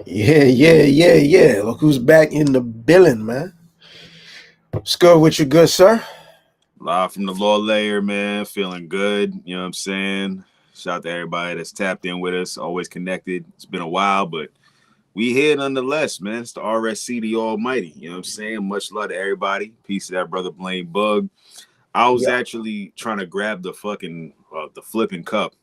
Yeah. Look who's back in the billing, man. What's good with you, good sir? Live from the lower layer, man. Feeling good. You know what I'm saying? Shout out to everybody that's tapped in with us, always connected. It's been a while, but we here nonetheless, man. It's the RSC, the Almighty. You know what I'm saying? Much love to everybody. Peace to that brother Blaine Bug. I was actually trying to grab the fucking the flipping cup.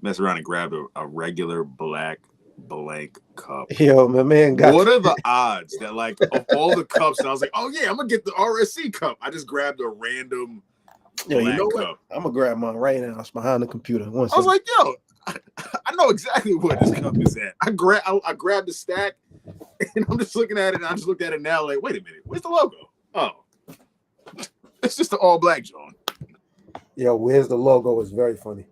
Mess around and grab a regular black blank cup. Yo, my man got What are the odds that, like, of all the cups, I was like, oh yeah, I'm gonna get the RSC cup. I just grabbed a random black cup. I'm gonna grab mine right now. It's behind the computer. I was like, yo, I know exactly where this cup is at. I grabbed the stack and I'm just looking at it, and I just looked at it now, like, wait a minute, where's the logo? Oh, it's just the all black John. Yo, where's the logo? It's very funny.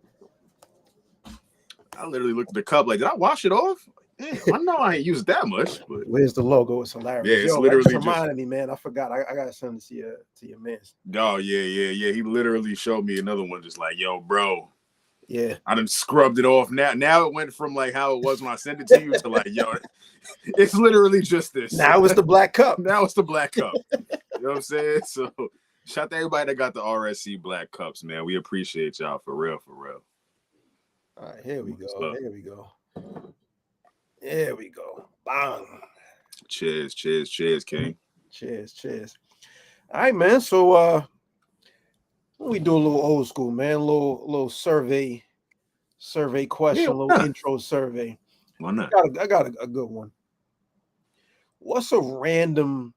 I literally looked at the cup like, did I wash it off? Damn, I know I ain't used that much. But where's the logo? It's hilarious. Yeah, it's literally that just reminded me, man. I forgot. I gotta send it to your man. Oh yeah. He literally showed me another one, just like, yo, bro. Yeah, I done scrubbed it off. Now it went from like how it was when I sent it to you to like, yo, it's literally just this. Now it's the black cup. Now it's the black cup. You know what I'm saying? So shout out to everybody that got the RSC black cups, man. We appreciate y'all for real. All right, here we go. Bang. Cheers, King. Cheers. All right, man. So we do a little old school, man. A little survey question, a little intro survey. Why not? I got a good one. What's a random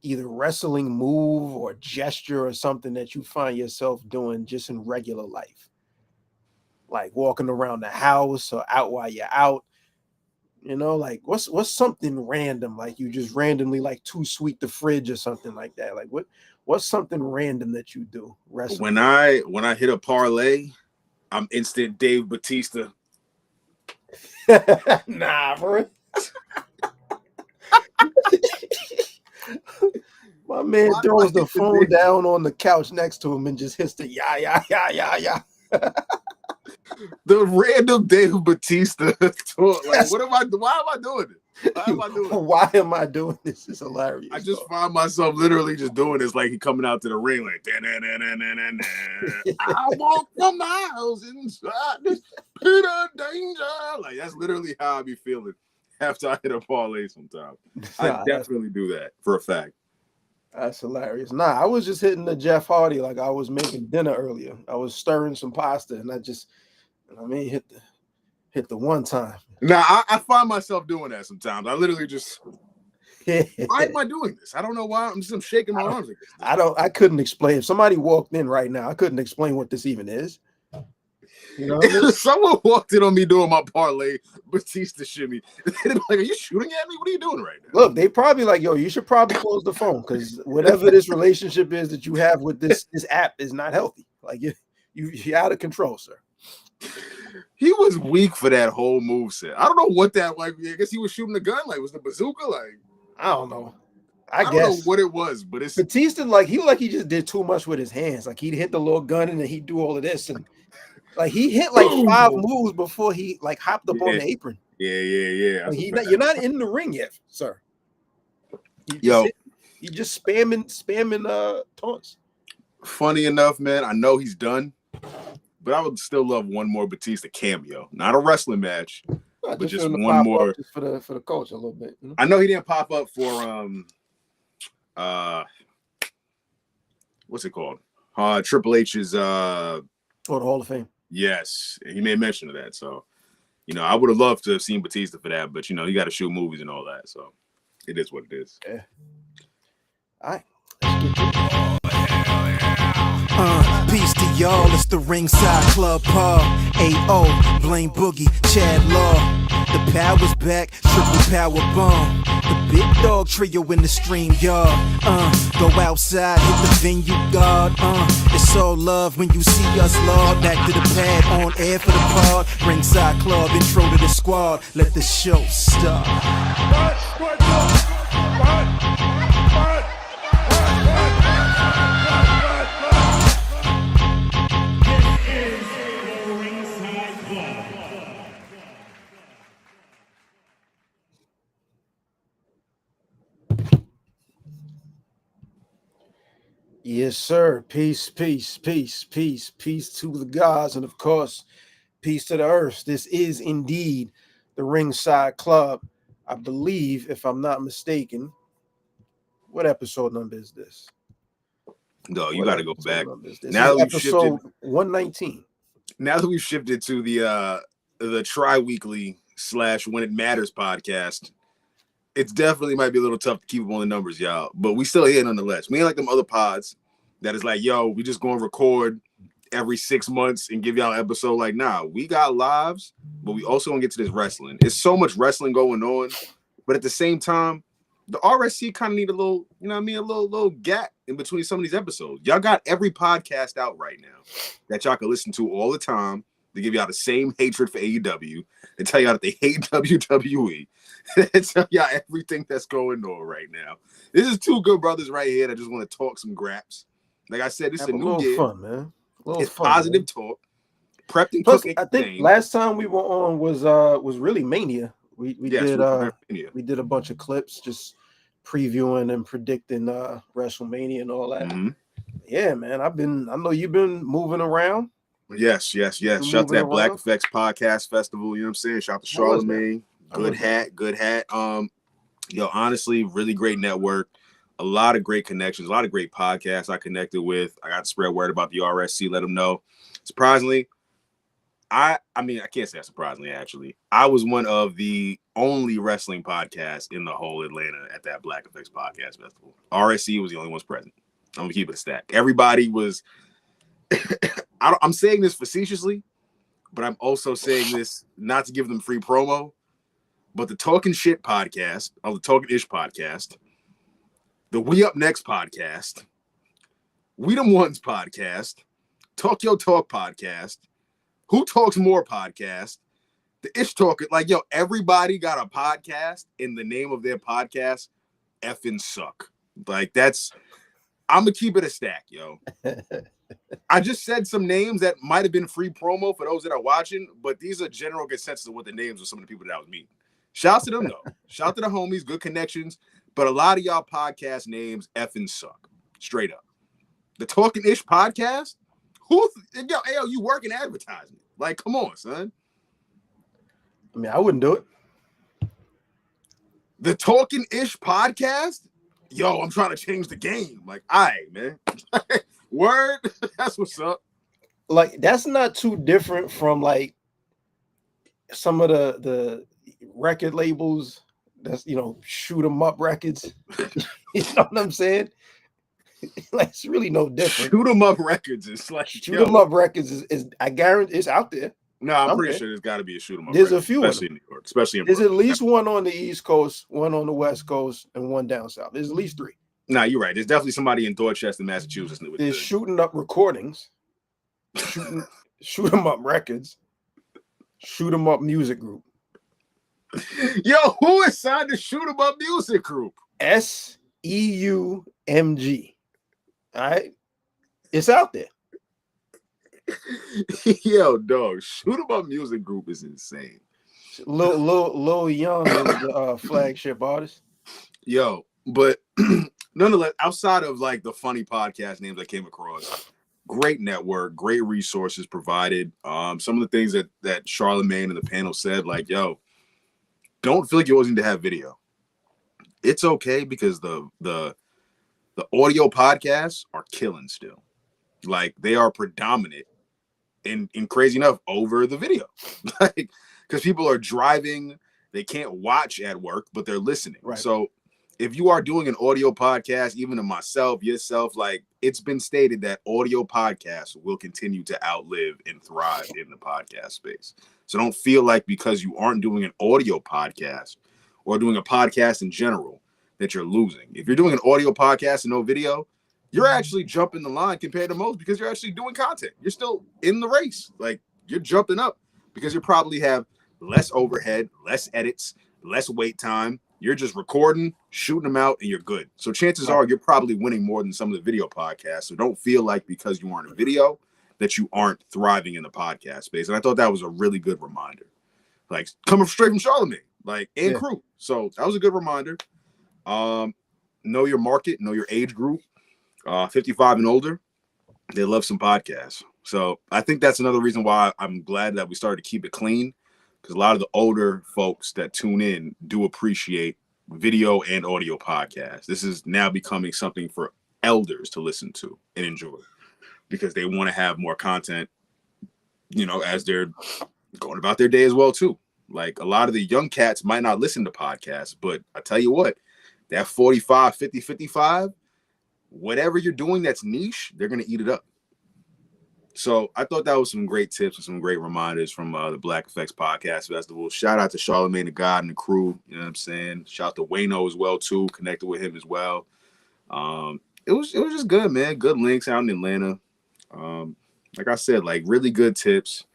either wrestling move or gesture or something that you find yourself doing just in regular life? Like walking around the house or out while you're out, you know, like what's something random, like you just randomly like too sweet the fridge or something like that. Like what's something random that you do wrestling? When I hit a parlay, I'm instant Dave Bautista. Nah, bro. My man throws the phone down on the couch next to him and just hits the yeah. The random Dave Bautista talk. Like, why am I doing it? Why am I doing this? It's hilarious. I just find myself literally just doing this like he coming out to the ring like I walk for miles inside this pit of danger. Like that's literally how I be feeling after I hit a parlay sometimes. I definitely do that for a fact. That's hilarious. Nah, I was just hitting the Jeff Hardy like I was making dinner earlier. I was stirring some pasta and hit the one time. Now I find myself doing that sometimes. I literally just why am I doing this? I don't know why. I'm shaking my arms like this. I couldn't explain. If somebody walked in right now, I couldn't explain what this even is. You know what I mean? Someone walked in on me doing my parlay Batista shimmy. They'd be like, are you shooting at me? What are you doing right now? Look, they probably like, yo, you should probably close the phone because whatever this relationship is that you have with this app is not healthy. Like you're out of control, sir. He was weak for that whole moveset. I don't know what that like. I guess he was shooting the gun. Like, was the bazooka like? I don't know. I don't know what it was, but it's Batista he just did too much with his hands. Like he'd hit the little gun and then he'd do all of this and like he hit like 5 moves before he like hopped up on the apron. Yeah. Like, you're not in the ring yet, sir. You just spamming taunts. Funny enough, man, I know he's done, but I would still love one more Batista cameo. Not a wrestling match, but just one more just for the culture a little bit. You know? I know he didn't pop up for what's it called? Triple H's the Hall of Fame. Yes, he made mention of that. So, you know, I would have loved to have seen Batista for that, but you know, you got to shoot movies and all that. So, it is what it is. Yeah. All right. Peace to y'all, it's the Ringside Club Paul. A.O. Blaine Boogie, Chad Law. The power's back, triple power bomb. The big dog trio in the stream, y'all. Go outside, hit the venue guard. It's all love when you see us, Lord. Back to the pad, on air for the pod. Ringside Club, intro to the squad. Let the show start. Yes, sir. Peace, peace, peace, peace, peace to the gods, and of course, peace to the earth. This is indeed the Ringside Club. I believe, if I'm not mistaken, what episode number is this? No, you What got to go episode back. number is this? Now This that is we've shifted, episode 119. now that we've shifted to the tri-weekly / When It Matters podcast, it's definitely might be a little tough to keep up on the numbers, y'all. But we still here nonetheless. We ain't like them other pods that is like, yo, we just gonna record every 6 months and give y'all an episode. Like, nah, we got lives, but we also gonna get to this wrestling. It's so much wrestling going on, but at the same time, the RSC kind of need a little, you know what I mean, a little gap in between some of these episodes. Y'all got every podcast out right now that y'all can listen to all the time to give y'all the same hatred for AEW and tell y'all that they hate WWE. And tell y'all everything that's going on right now. This is two good brothers right here that just want to talk some graps. Like I said, this is a new year. Fun, man. It's fun, positive man. Talk. Prepped and Plus, cooked. I think last time we were on was really Mania. We did a bunch of clips just previewing and predicting WrestleMania and all that. Mm-hmm. Yeah, man. I know you've been moving around. Yes. Shout out to that Black Effects Podcast Festival. You know what I'm saying? Shout out to Charlemagne. Good hat. Yo, honestly, really great network. A lot of great connections, a lot of great podcasts I connected with. I got to spread word about the RSC, let them know. Surprisingly, I mean, I can't say surprisingly, actually. I was one of the only wrestling podcasts in the whole Atlanta at that Black Effects Podcast Festival. RSC was the only ones present. I'm going to keep it a stack. Everybody was, I'm saying this facetiously, but I'm also saying this not to give them free promo, but the Talking Shit podcast, or the Talking Ish podcast, the We Up Next podcast, We Them Ones podcast, Talk Yo Talk podcast, Who Talks More podcast, the Ish Talk, like, yo, everybody got a podcast in the name of their podcast, effing suck. Like, I'm going to keep it a stack, yo. I just said some names that might have been free promo for those that are watching, but these are general consensus of what the names of some of the people that I was meeting. Shout to them, though. Shout to the homies, good connections. But a lot of y'all podcast names effing suck. Straight up. The Talking Ish podcast? Yo, you work in advertising. Like, come on, son. I mean, I wouldn't do it. The Talking Ish podcast? Yo, I'm trying to change the game. Like, all right, man. Word? That's what's up. Like, that's not too different from, like, some of the record labels that's, shoot 'em up records. You know what I'm saying? Like, it's really no different. Shoot 'em up records is like shoot 'em up records is I guarantee it's out there. No, I'm pretty sure there's got to be a shoot 'em up. There's a few, especially in New York, especially in there's Brooklyn. At least one on the East Coast, one on the West Coast, and one down south. There's at least 3. Nah, you're right. There's definitely somebody in Dorchester, Massachusetts. There's shooting up recordings, shoot 'em up records, shoot 'em up music group. Yo, who is signed to Shoot 'em Up Music Group? SEUMG. All right, it's out there. Yo, dog, Shoot 'em Up Music Group is insane. Lil Young is the flagship artist. Yo, but nonetheless, outside of like the funny podcast names I came across, great network, great resources provided. Some of the things that Charlemagne and the panel said, like, yo, don't feel like you always need to have video. It's okay because the audio podcasts are killing still. Like, they are predominant and crazy enough over the video. Like, because people are driving, they can't watch at work, but they're listening. Right. So if you are doing an audio podcast, even to myself, yourself, like, it's been stated that audio podcasts will continue to outlive and thrive in the podcast space. So don't feel like because you aren't doing an audio podcast or doing a podcast in general that you're losing. If you're doing an audio podcast and no video, you're actually jumping the line compared to most because you're actually doing content. You're still in the race. Like, you're jumping up because you probably have less overhead, less edits, less wait time. You're just recording, shooting them out, and you're good. So chances are you're probably winning more than some of the video podcasts. So don't feel like because you aren't a video that you aren't thriving in the podcast space. And I thought that was a really good reminder. Like, coming straight from Charlemagne, like, and crew. So that was a good reminder. Know your market, know your age group. 55 and older, they love some podcasts. So I think that's another reason why I'm glad that we started to keep it clean, because a lot of the older folks that tune in do appreciate video and audio podcasts. This is now becoming something for elders to listen to and enjoy, because they want to have more content, as they're going about their day as well too. Like, a lot of the young cats might not listen to podcasts, but I tell you what, that 45, 50, 55, whatever you're doing that's niche, they're going to eat it up. So I thought that was some great tips and some great reminders from the Black Effects Podcast Festival. Shout out to Charlamagne the God and the crew. You know what I'm saying? Shout out to Wayno as well too. Connected with him as well. It was just good, man. Good links out in Atlanta. Like I said, like, really good tips.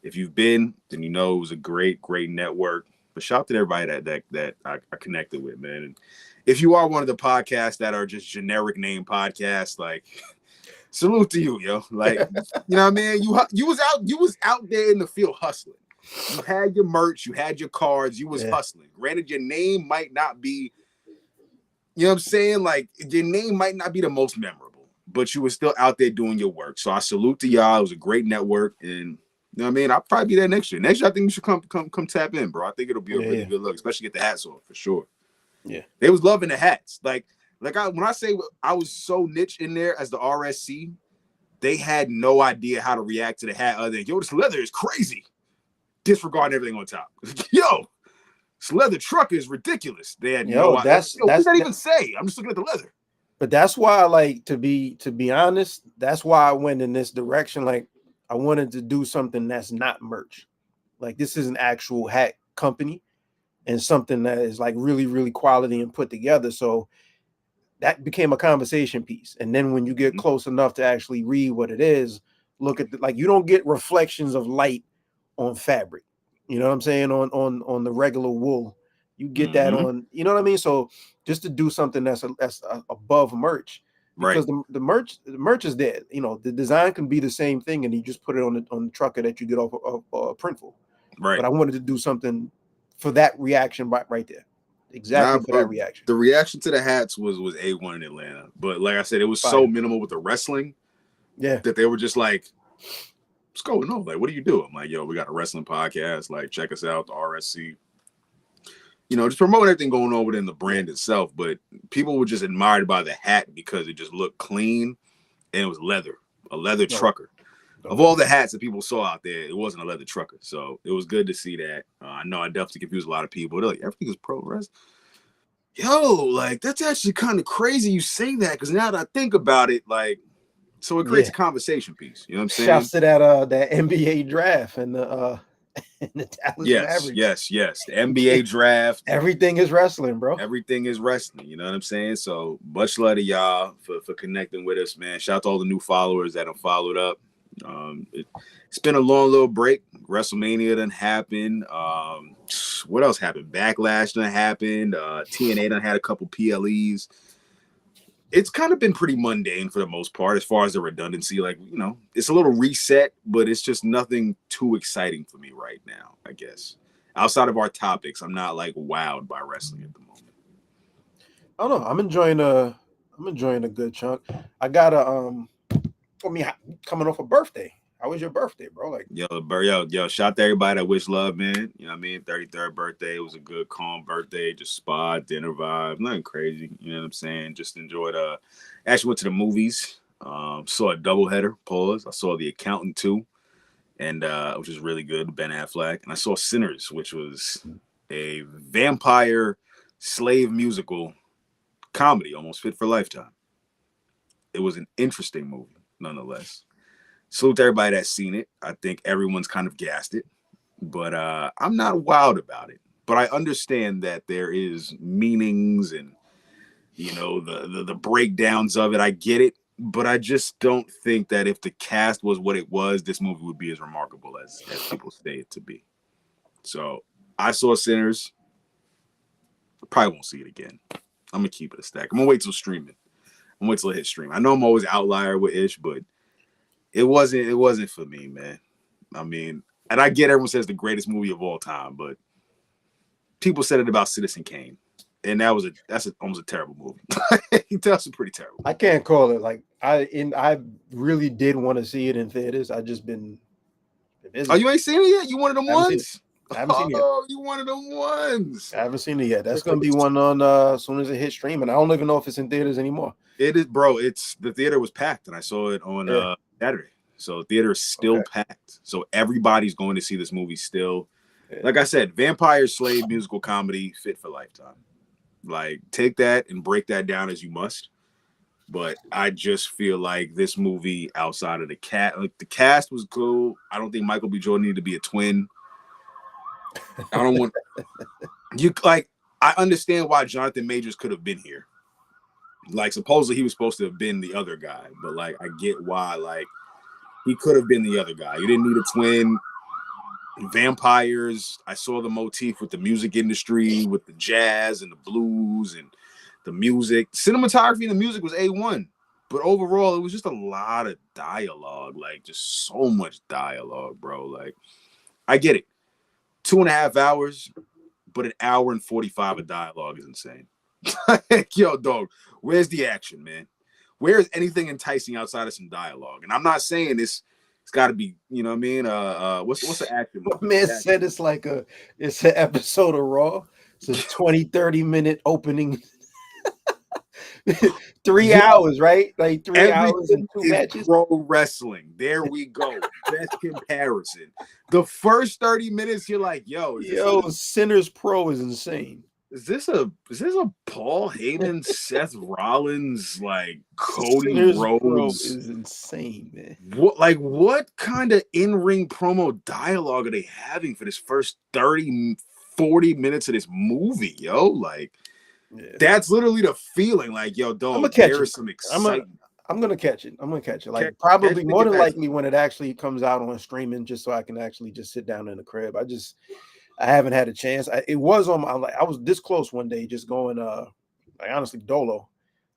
If you've been, then it was a great network. But shout out to everybody that I connected with, man. And if you are one of the podcasts that are just generic name podcasts, like, salute to you, yo. Like, you know what I mean? You was out there in the field hustling. You had your merch, you had your cards, you was hustling. Granted, your name might not be, you know what I'm saying? Like, your name might not be the most memorable, but you were still out there doing your work. So I salute to y'all. It was a great network, and you know what I mean? I'll probably be there next year. Next year, I think you should come tap in, bro. I think it'll be a really good look, especially get the hats on for sure. Yeah, they was loving the hats. When I say I was so niche in there as the RSC, they had no idea how to react to the hat other than, yo, this leather is crazy. Disregarding everything on top. Yo, this leather truck is ridiculous. They had no idea. What does that even say? I'm just looking at the leather. But that's why, like, to be honest, that's why I went in this direction. Like, I wanted to do something that's not merch. Like, this is an actual hat company and something that is like really, really quality and put together. So that became a conversation piece. And then when you get close enough to actually read what it is, look at like, you don't get reflections of light on fabric. You know what I'm saying? On the regular wool, you get that on, you know what I mean? So just to do something that's above merch, because the merch is there. The design can be the same thing, and you just put it on the trucker that you get off of Printful. Right. But I wanted to do something for that reaction right there. Exactly, for that reaction. The reaction to the hats was A1 in Atlanta. But like I said, it was so minimal with the wrestling that they were just like, what's going on? Like, what do you do? I'm like, yo, we got a wrestling podcast. Like, check us out, the RSC. Just promoting everything going on within the brand itself. But people were just admired by the hat because it just looked clean and it was leather, a leather trucker. Of all the hats that people saw out there, it wasn't a leather trucker. So it was good to see that. I know I definitely confused a lot of people. They're like, everything is pro wrestling. Yo, like, that's actually kind of crazy you say that, because now that I think about it, like, so it creates a conversation piece. You know what I'm saying? Shouts to that NBA draft and the Dallas Mavericks. Yes. The NBA draft. Everything is wrestling, bro. Everything is wrestling. You know what I'm saying? So much love to y'all for connecting with us, man. Shout out to all the new followers that have followed up. It's been a long little break. WrestleMania done happened. What else happened? Backlash done happened. TNA done had a couple PLEs. It's kind of been pretty mundane for the most part as far as the redundancy. Like, it's a little reset, but it's just nothing too exciting for me right now, I guess. Outside of our topics, I'm not like wowed by wrestling at the moment. I don't know. I'm enjoying a good chunk. I got coming off a birthday. How was your birthday, bro? Like, yo, shout out to everybody that wish love, man. You know what I mean? 33rd birthday. It was a good, calm birthday. Just spa, dinner vibe. Nothing crazy. You know what I'm saying? Just enjoyed, actually went to the movies. Saw a doubleheader, pause. I saw The Accountant 2, and which was really good, Ben Affleck. And I saw Sinners, which was a vampire slave musical comedy, almost fit for Lifetime. It was an interesting movie, nonetheless. Salute to everybody that's seen it. I think everyone's kind of gassed it, but I'm not wild about it. But I understand that there is meanings and, the breakdowns of it. I get it, but I just don't think that if the cast was what it was, this movie would be as remarkable as people say it to be. So I saw Sinners. Probably won't see it again. I'm gonna keep it a stack. I'm gonna wait till streaming. I'm gonna wait till it hits stream. I know I'm always outlier with Ish, but it wasn't for me, man. I mean, and I get everyone says the greatest movie of all time, but people said it about Citizen Kane. and that's almost a terrible movie. That's a pretty terrible. I can't call it like I really did want to see it in theaters. I just been busy. Oh, you ain't seen it yet? You one of them ones? I haven't seen it yet. Oh, you one of them ones. I haven't seen it yet. That's gonna be one on as soon as it hits streaming. I don't even know if it's in theaters anymore. It is, bro. It's the theater was packed, and I saw it on Saturday. So the theater is still packed. So everybody's going to see this movie still. Yeah. Like I said, Vampire Slave musical comedy fit for Lifetime. Like, take that and break that down as you must. But I just feel like this movie, outside of the cast was cool. I don't think Michael B. Jordan needed to be a twin. I don't want you like. I understand why Jonathan Majors could have been here. Like, supposedly he was supposed to have been the other guy, but like I get why. Like, he could have been the other guy. You didn't need a twin. Vampires. I saw the motif with the music industry, with the jazz and the blues and the music. Cinematography and the music was A1. But overall, it was just a lot of dialogue. Like, just so much dialogue, bro. Like, I get it. 2.5 hours, but an hour and 45 of dialogue is insane. Yo, dog, where's the action, man? Where is anything enticing outside of some dialogue? And I'm not saying this. It's got to be, you know what I mean? What's the action? My man said it's an episode of Raw. It's a 20-30 minute opening. 3 hours, right? Like 3 hours and 2 matches. Pro wrestling. There we go. Best comparison. The first 30 minutes, you're like, yo, Sinners Pro is insane. Is this a Paul Heyman, Seth Rollins, like Cody Sinners Rhodes? Pro is insane, man. What kind of in-ring promo dialogue are they having for this first 30, 40 minutes of this movie, yo? Like, that's literally the feeling. Like, yo, dog, there is some excitement. I'm gonna catch it. Like, probably more than likely when it actually comes out on streaming, just so I can actually just sit down in the crib. I haven't had a chance. I was this close one day, just going like honestly dolo,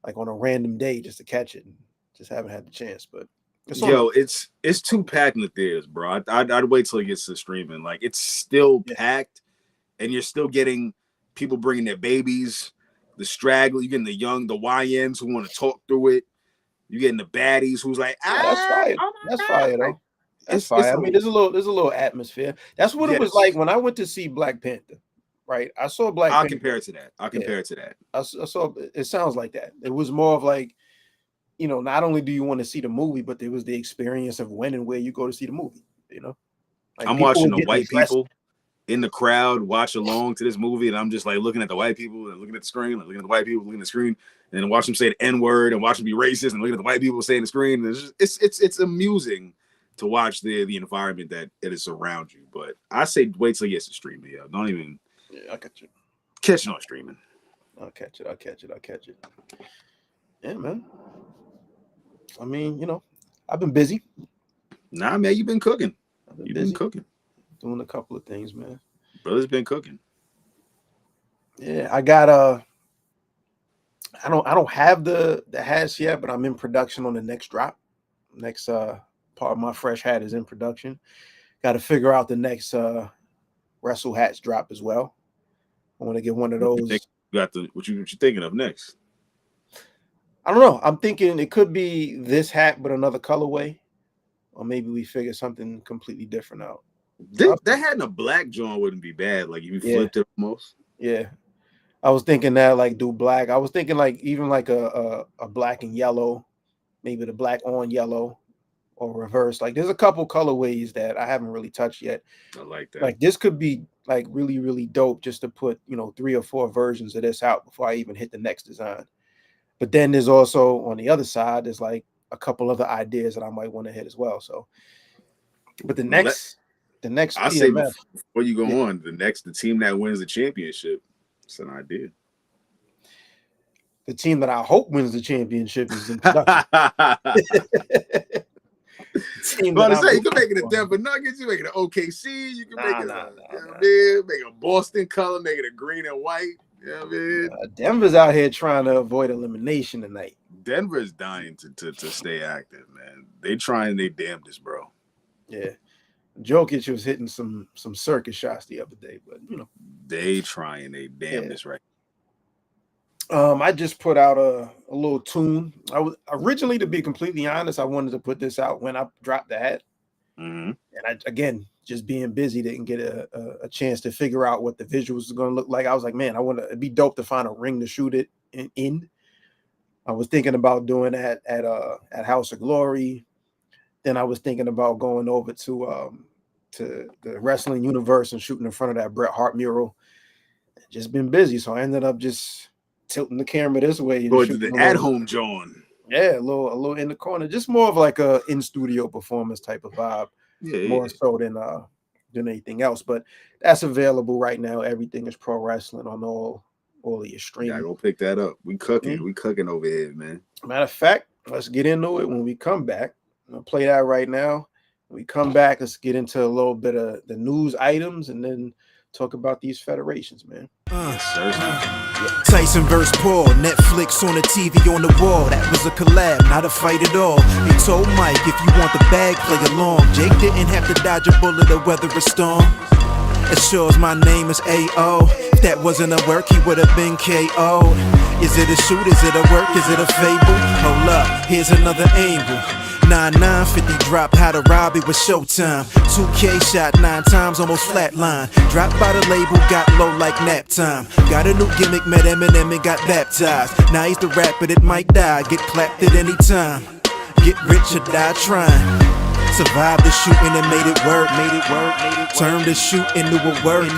like on a random day just to catch it. And just haven't had the chance. But it's too packed in the theaters, bro. I'd wait till it gets to streaming. Like, it's still packed, and you're still getting people bringing their babies, the straggle. You're getting the YNs who want to talk through it. You're getting the baddies who's like, that's fire. That's fire though. That's fine. I mean, there's a little atmosphere. That's what it was like when I went to see Black Panther, right? I saw Black Panther. Compare it to that. I'll compare it to that. I saw it sounds like that. It was more of like, you know, not only do you want to see the movie, but there was the experience of when and where you go to see the movie, you know? Like, I'm watching the white people in the crowd watch along to this movie, and I'm just like looking at the white people and looking at the screen, and looking at the white people, looking at the screen, and then watch them say the N-word and watch them be racist and looking at the white people saying the screen. It's amusing to watch the environment that is around you. But I say wait till it gets to streaming. Yeah, don't even. Yeah, I'll catch it. Catch it on streaming. I'll catch it. Yeah, man. I mean, you know, I've been busy. Nah, man, you've been cooking. You've been cooking. Doing a couple of things, man. Brother's been cooking. Yeah, I got I don't have the hats yet, but I'm in production on the next drop. Next part of my fresh hat is in production. Got to figure out the next wrestle hats drop as well. I want to get one of those. What you thinking of next? I don't know. I'm thinking it could be this hat, but another colorway, or maybe we figure something completely different out. That hat in a black joint wouldn't be bad. Like, if you flipped it almost. Yeah, I was thinking that, like, do black. I was thinking like even like a black and yellow, maybe the black on yellow, or reverse. Like, there's a couple colorways that I haven't really touched yet. I like that. Like, this could be like really, really dope just to put, you know, 3 or 4 versions of this out before I even hit the next design. But then there's also on the other side, there's like a couple other ideas that I might want to hit as well. So, but the next I say before you go on, the team that wins the championship, it's an idea. The team that I hope wins the championship is in production. You can make it a Denver Nuggets, you make it an OKC, you can make it a Boston color, make it a green and white. You know what I mean? Denver's out here trying to avoid elimination tonight. Denver is dying to stay active, man. They trying their damnedest, bro. Yeah. Jokic was hitting some circus shots the other day, but you know. They trying their damnedest right. I just put out a little tune. I was originally, to be completely honest, I wanted to put this out when I dropped the hat. Mm-hmm. And I, again, just being busy, didn't get a chance to figure out what the visuals are going to look like. I was like, man, it'd be dope to find a ring to shoot it in. I was thinking about doing that at House of Glory. Then I was thinking about going over to the wrestling universe and shooting in front of that Bret Hart mural. Just been busy, so I ended up just tilting the camera this way and Go to shooting the at-home John. Yeah, a little in the corner, just more of like a in-studio performance type of vibe, more so than anything else. But that's available right now. Everything is pro wrestling on all of your streaming. Gotta go pick that up. We cooking. We cooking over here, man. Matter of fact, let's get into it when we come back. I'm gonna play that right now. When we come back, let's get into a little bit of the news items and then talk about these federations, man. Tyson vs. Paul, Netflix on the TV on the wall. That was a collab, not a fight at all. He told Mike, if you want the bag, play along. Jake didn't have to dodge a bullet or weather a storm. As sure as my name is A.O. If that wasn't a work, he would have been K.O. Is it a shoot? Is it a work? Is it a fable? Hold up, here's another angle. 9-9-50 drop, how to rob it with Showtime. 2K shot 9 times, almost flatline. Dropped by the label, got low like nap time. Got a new gimmick, met Eminem and got baptized. Now he's the rapper that might die, get clapped at any time. Get rich or die trying. Survived the shooting and made it work. Turned the shoot into a word.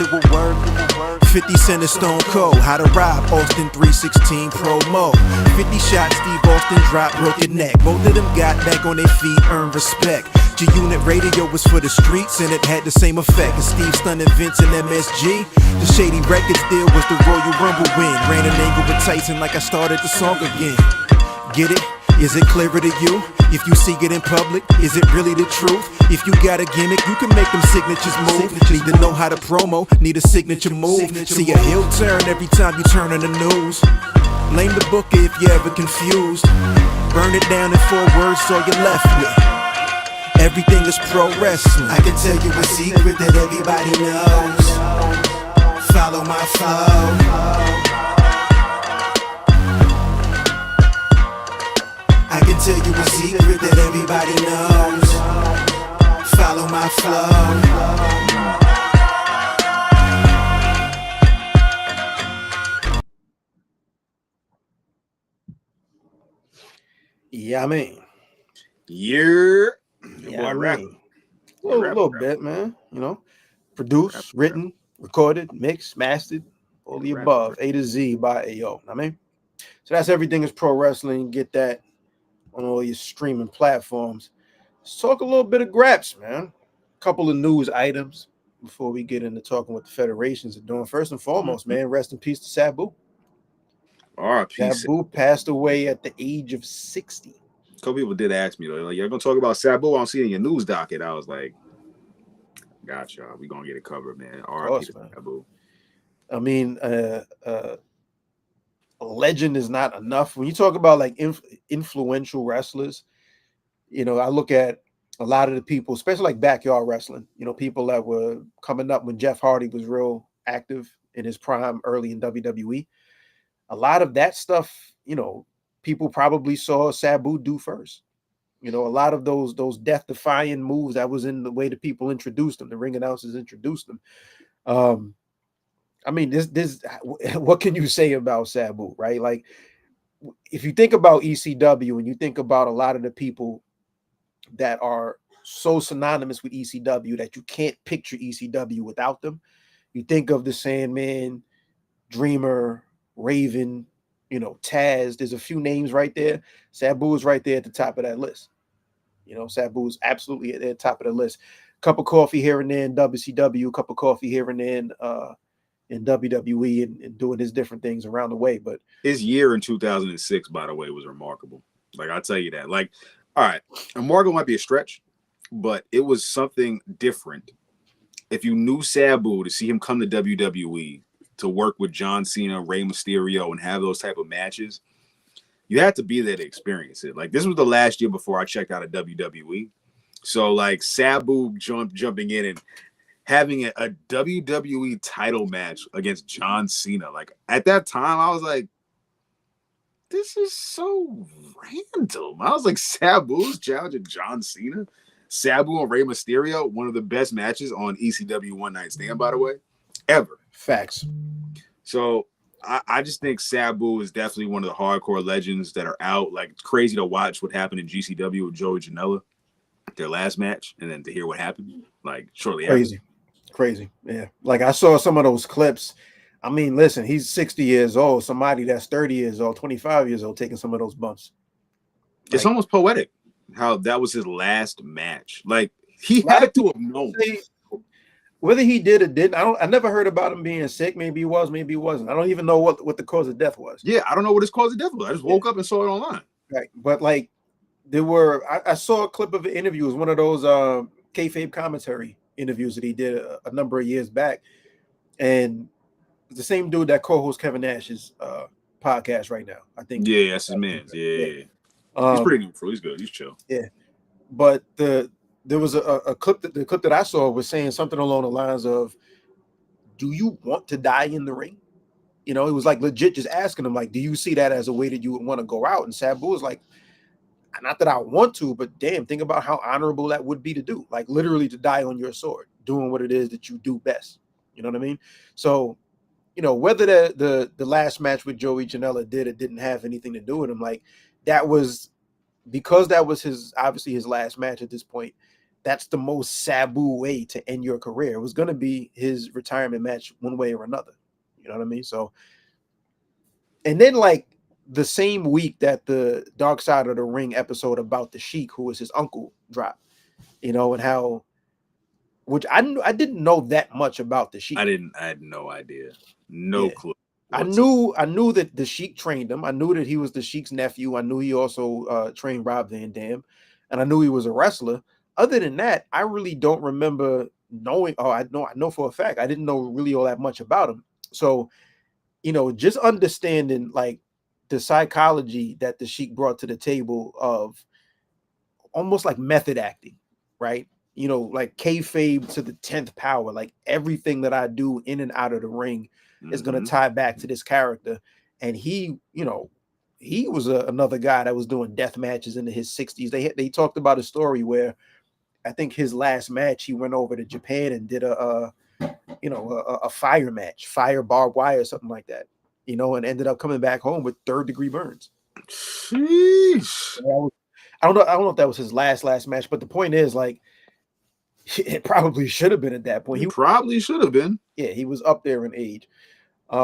50 Cent and Stone Cold. How to rob Austin 316 promo. 50 shots, Steve Austin dropped, broke your neck. Both of them got back on their feet, earned respect. G-Unit radio was for the streets and it had the same effect as Steve stunning Vince and MSG. The Shady Records deal was the Royal Rumble win. Ran an angle with Tyson like I started the song again. Get it? Is it clearer to you? If you see it in public, is it really the truth? If you got a gimmick, you can make them signatures move. Need to know how to promo, need a signature move. See a heel turn every time you turn on the news. Blame the booker if you're ever confused. Burn it down in 4 words, all you're left with. Everything is pro wrestling. I can tell you a secret that everybody knows. Follow my flow. I can tell you a secret that everybody knows. Follow my flow. Yeah, I mean. Yeah, I mean. A little bit, man. You know, produced, written, recorded, mixed, mastered, all the above, A to Z by AO. I mean, so that's everything is pro wrestling. Get that on all your streaming platforms. Let's talk a little bit of Graps, man. A couple of news items before we get into talking what the federations are doing. First and foremost, man, rest in peace to Sabu. Sabu passed away at the age of 60. A couple people did ask me, though, like, you're going to talk about Sabu? I don't see it in your news docket. I was like, gotcha. We're going to get it covered, man. R.I.P. to Sabu. I mean, a legend is not enough. When you talk about like influential wrestlers, you know, I look at a lot of the people, especially like backyard wrestling, you know, people that were coming up when Jeff Hardy was real active in his prime early in WWE. A lot of that stuff, you know, people probably saw Sabu do first. You know, a lot of those death-defying moves, that was in the way the people introduced them, the ring announcers introduced them. I mean, this what can you say about Sabu, right? Like, if you think about ECW and you think about a lot of the people that are so synonymous with ECW that you can't picture ECW without them, you think of the Sandman, Dreamer, Raven, you know, Taz. There's a few names right there. Sabu is right there at the top of that list. You know, Sabu is absolutely at the top of the list. Cup of coffee here and there in WCW, cup of coffee here and there in WWE and doing his different things around the way. But his year in 2006, by the way, was remarkable. Like, I'll tell you that. Like, all right, remarkable might be a stretch, but it was something different. If you knew Sabu, to see him come to WWE to work with John Cena, Rey Mysterio, and have those type of matches, you had to be there to experience it. Like, this was the last year before I checked out of WWE. So, like, Sabu jumping in and having a WWE title match against John Cena. Like, at that time, I was like, this is so random. I was like, Sabu's challenging John Cena. Sabu and Rey Mysterio, one of the best matches on ECW One Night Stand, by the way, ever. Facts. So I just think Sabu is definitely one of the hardcore legends that are out. Like, it's crazy to watch what happened in GCW with Joey Janela, their last match, and then to hear what happened, like, shortly after. Crazy. Yeah. Like, I saw some of those clips. I mean, listen, he's 60 years old. Somebody that's 30 years old, 25 years old, taking some of those bumps. It's almost poetic how that was his last match. Like, he had to have known. Whether he did or didn't, I never heard about him being sick. Maybe he was, maybe he wasn't. I don't even know what the cause of death was. Yeah, I don't know what his cause of death was. I just woke up and saw it online. Right. But like, I saw a clip of an interview. It was one of those kayfabe commentary interviews that he did a number of years back. And the same dude that co-hosts Kevin Nash's podcast right now, I think. Yeah, that's his man. Yeah. He's pretty good. He's good. He's chill. Yeah. But there was a clip the clip that I saw was saying something along the lines of, do you want to die in the ring? You know, it was like legit just asking him, like, do you see that as a way that you would want to go out? And Sabu was like, not that I want to, but damn, think about how honorable that would be to do. Like, literally to die on your sword, doing what it is that you do best. You know what I mean? So, you know, whether the last match with Joey Janela did or didn't have anything to do with him, like, that was because that was obviously his last match at this point. That's the most Sabu way to end your career. It was going to be his retirement match one way or another. You know what I mean? So, and then like the same week that the Dark Side of the Ring episode about the Sheik, who was his uncle, dropped, you know, and how, which I didn't know that much about the Sheik. I had no idea. No clue. I knew that the Sheik trained him. I knew that he was the Sheik's nephew. I knew he also trained Rob Van Dam, and I knew he was a wrestler. Other than that, I really don't remember knowing. Oh, I know for a fact I didn't know really all that much about him. So, you know, just understanding like the psychology that the Sheik brought to the table of almost like method acting, right? You know, like kayfabe to the 10th power. Like everything that I do in and out of the ring is going to tie back to this character. And he, you know, he was another guy that was doing death matches into his 60s. They talked about a story where I think his last match, he went over to Japan and did a fire match, fire barbed wire, something like that, you know, and ended up coming back home with 3rd-degree burns. Sheesh. I don't know if that was his last match, but the point is, like, it probably should have been at that point. He probably should have been. Yeah, he was up there in age. If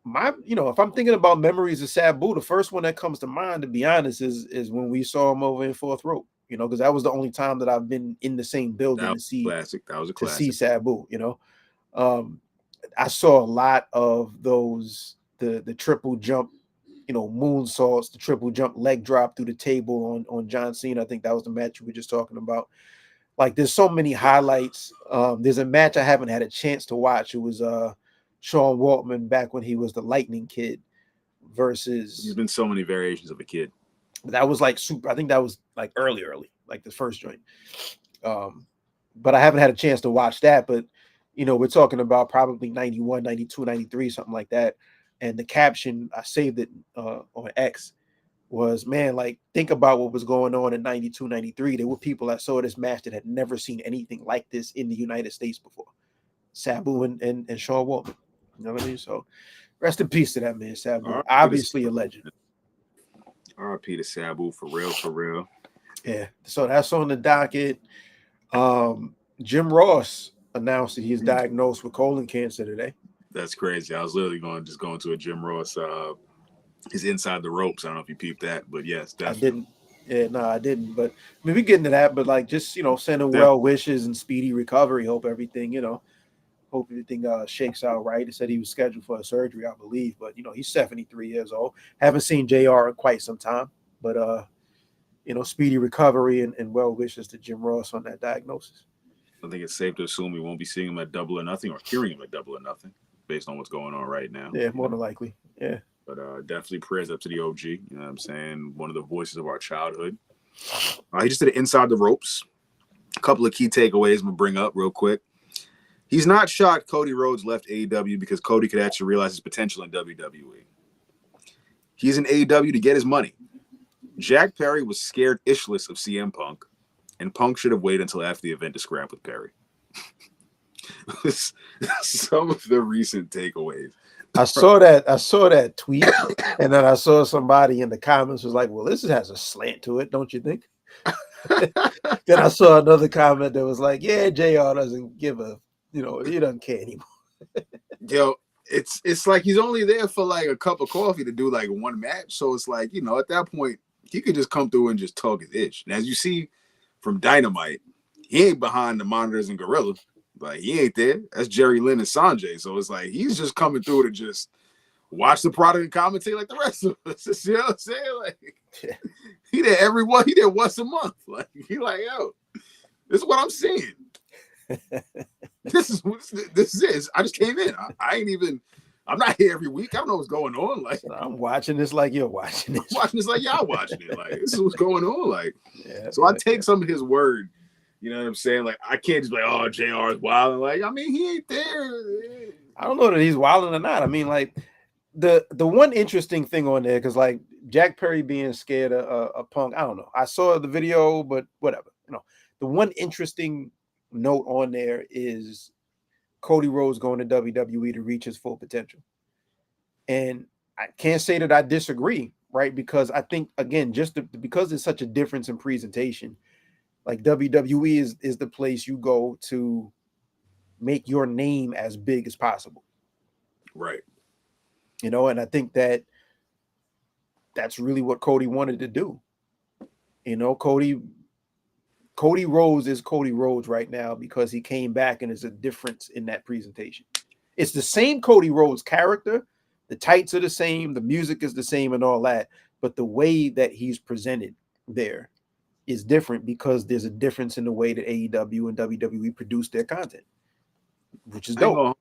I'm thinking about memories of Sabu, the first one that comes to mind, to be honest, is when we saw him over in 4th Rope. You know, because that was the only time that I've been in the same building to see classic. That was a classic. To see Sabu. You know, I saw a lot of those the triple jump, you know, moonsaults, the triple jump leg drop through the table on John Cena. I think that was the match we were just talking about. Like, there's so many highlights. There's a match I haven't had a chance to watch. It was Sean Waltman back when he was the Lightning Kid versus. There's been so many variations of a kid. That was like super. I think that was like early, like the first joint. But I haven't had a chance to watch that. But, you know, we're talking about probably 91, 92, 93, something like that. And the caption, I saved it on X, was, man, like, think about what was going on in 92, 93. There were people that saw this match that had never seen anything like this in the United States before. Sabu and Sean Waltman. You know what I mean? So rest in peace to that man, Sabu. Obviously a legend. R.I.P. to Sabu, for real. Yeah. So that's on the docket. Jim Ross announced that he's diagnosed with colon cancer today. That's crazy. I was literally going to a Jim Ross. His Inside the Ropes. I don't know if you peeped that, but yes, definitely. I didn't. Yeah, no, I didn't. But I mean, we get into that. But like, just, you know, sending well wishes and speedy recovery. Hope everything shakes out right. He said he was scheduled for a surgery, I believe. But, you know, he's 73 years old. Haven't seen JR in quite some time. But, you know, speedy recovery and well wishes to Jim Ross on that diagnosis. I think it's safe to assume we won't be seeing him at Double or Nothing or hearing him at Double or Nothing based on what's going on right now. Yeah, more than likely. Yeah. But definitely prayers up to the OG. You know what I'm saying? One of the voices of our childhood. He just did Inside the Ropes. A couple of key takeaways I'm going to bring up real quick. He's not shocked Cody Rhodes left AEW because Cody could actually realize his potential in WWE. He's in AEW to get his money. Jack Perry was scared ishless of CM Punk, and Punk should have waited until after the event to scrap with Perry. Some of the recent takeaways. I saw that tweet, and then I saw somebody in the comments was like, "Well, this has a slant to it, don't you think?" Then I saw another comment that was like, "Yeah, JR doesn't give a, he doesn't care anymore." Yo, it's like he's only there for like a cup of coffee to do like one match, so it's like, at that point he could just come through and just talk his itch. And as you see from Dynamite, he ain't behind the monitors and gorillas. Like, he ain't there. That's Jerry Lynn and Sanjay. So it's like he's just coming through to just watch the product and commentate like the rest of us. You know what I'm saying? Like, he there he there once a month. Like, he like, yo, this is what I'm seeing. This is it. I just came in. I'm not here every week. I don't know what's going on. Like, I'm watching this like you're watching this. I'm watching this like y'all watching it. Like, this is what's going on. Like, so I take some of his word. You know what I'm saying? Like, I can't just be like, oh, JR is wild. Like, I mean, he ain't there. I don't know that he's wilding or not. I mean, like, the one interesting thing on there, because like Jack Perry being scared of Punk, I don't know. I saw the video, but whatever. The one interesting note on there is Cody Rhodes going to WWE to reach his full potential. And I can't say that I disagree, right? Because I think, again, because there's such a difference in presentation, like WWE is the place you go to make your name as big as possible. Right. And I think that's really what Cody wanted to do. Cody Rhodes is Cody Rhodes right now because he came back and there's a difference in that presentation. It's the same Cody Rhodes character. The tights are the same. The music is the same and all that. But the way that he's presented there is different because there's a difference in the way that AEW and WWE produce their content, which is dope.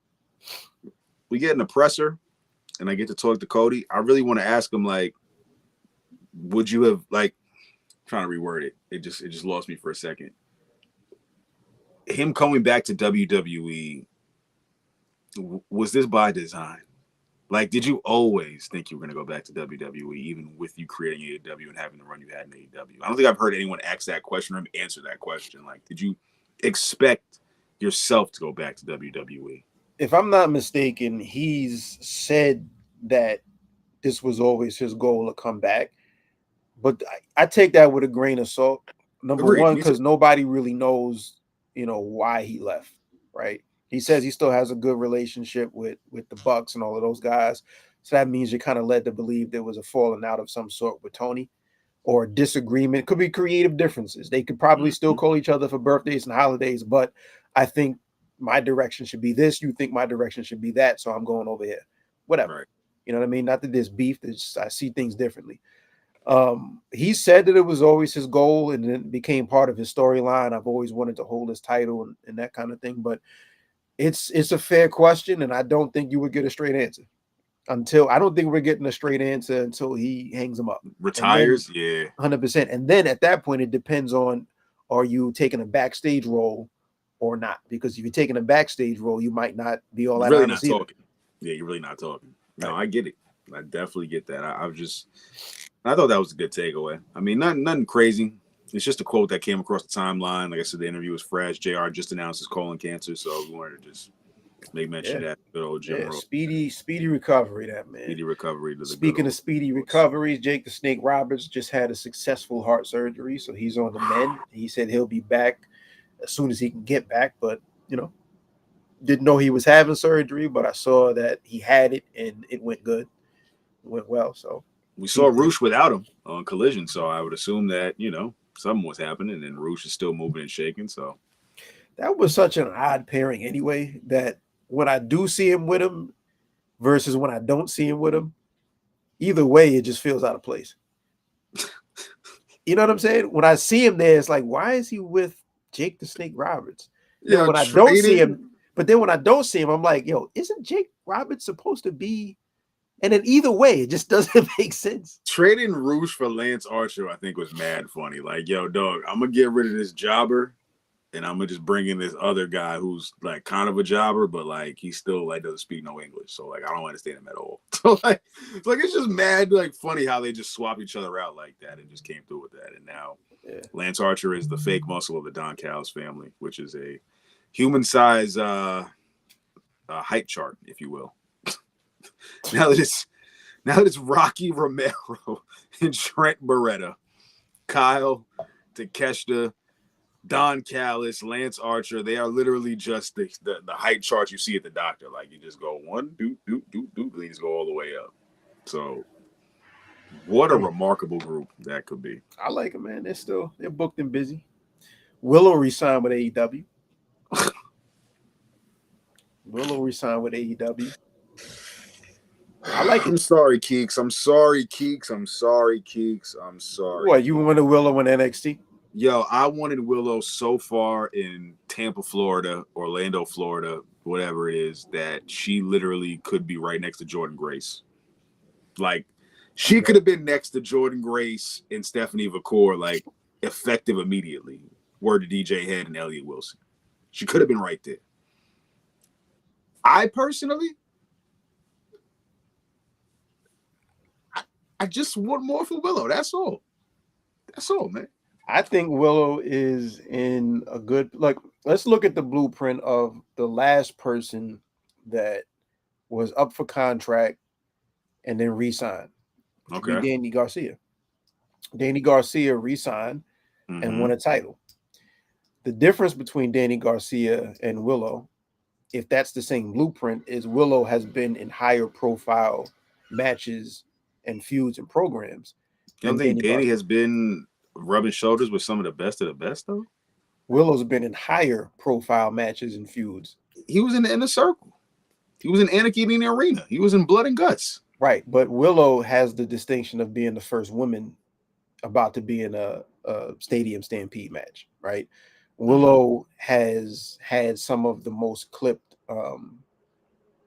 We get an oppressor and I get to talk to Cody. I really want to ask him, like, would you have, like, trying to reword it. It just lost me for a second. Him coming back to WWE, was this by design? Like, did you always think you were going to go back to WWE, even with you creating AEW and having the run you had in AEW? I don't think I've heard anyone ask that question or answer that question. Like, did you expect yourself to go back to WWE? If I'm not mistaken, he's said that this was always his goal to come back. But I take that with a grain of salt. Number one, because nobody really knows, why he left, right? He says he still has a good relationship with the Bucks and all of those guys. So that means you're kind of led to believe there was a falling out of some sort with Tony or disagreement. Could be creative differences. They could probably still call each other for birthdays and holidays, but I think my direction should be this. You think my direction should be that. So I'm going over here. Whatever. Right. You know what I mean? Not that there's beef. I see things differently. He said that it was always his goal and it became part of his storyline. I've always wanted to hold his title and that kind of thing, but it's a fair question, and I don't think you would get a straight answer I don't think we're getting a straight answer until he hangs him up. Retires, then, yeah. 100%. And then at that point, it depends on, are you taking a backstage role or not? Because if you're taking a backstage role, you might not be all that really honest not either. talking. Yeah, you're really not talking. No, I get it. I definitely get that. I thought that was a good takeaway. I mean, nothing crazy. It's just a quote that came across the timeline. Like I said, the interview was fresh. JR just announced his colon cancer, so we wanted to just make mention of that. Good old Jim Rowe. Speedy recovery, that man. Speedy recovery. Speaking of speedy recoveries, Jake the Snake Roberts just had a successful heart surgery, so he's on the mend. He said he'll be back as soon as he can get back, but didn't know he was having surgery, but I saw that he had it and it went good. It went well, so. We saw Roosh without him on Collision, so I would assume that, something was happening, and Roosh is still moving and shaking. So that was such an odd pairing anyway, that when I do see him with him versus when I don't see him with him, either way, it just feels out of place. You know what I'm saying? When I see him there, it's like, why is he with Jake the Snake Roberts? Yeah, when I don't see him, but then when I don't see him, I'm like, yo, isn't Jake Roberts supposed to be? And then either way, it just doesn't make sense. Trading Roosh for Lance Archer, I think, was mad funny. Like, yo, dog, I'm going to get rid of this jobber and I'm gonna just bring in this other guy who's like kind of a jobber, but like he still like doesn't speak no English, so like I don't understand him at all. So it's just mad like funny how they just swap each other out like that and just came through with that. And now Lance Archer is the fake muscle of the Don Callis family, which is a human size height chart, if you will. now that it's Rocky Romero and Trent Beretta, Kyle, Takeshita, Don Callis, Lance Archer, they are literally just the height chart you see at the doctor. Like you just go one, doop, doop, doop, doop, and you just go all the way up. So what a remarkable group that could be. I like them, man. They're booked and busy. Willow resigned with AEW. I like it. I'm sorry, Keeks. What, you wanted Willow in NXT? Yo, I wanted Willow so far in Tampa, Florida, Orlando, Florida, whatever it is, that she literally could be right next to Jordan Grace. Like, she could have been next to Jordan Grace and Stephanie Vacour, like, effective immediately. Word to DJ Head and Elliott Wilson. She could have been right there. I personally, I just want more for Willow. That's all, man. I think Willow is in a good, like, let's look at the blueprint of the last person that was up for contract and then re-signed. Okay. Danny Garcia. Danny Garcia re-signed and won a title. The difference between Danny Garcia and Willow, if that's the same blueprint, is Willow has been in higher profile matches and feuds and programs. You don't think Danny has been rubbing shoulders with some of the best, though? Willow's been in higher profile matches and feuds. He was in the Inner Circle. He was in Anarchy in the Arena. He was in Blood and Guts. Right, but Willow has the distinction of being the first woman about to be in a Stadium Stampede match, right? Willow has had some of the most clipped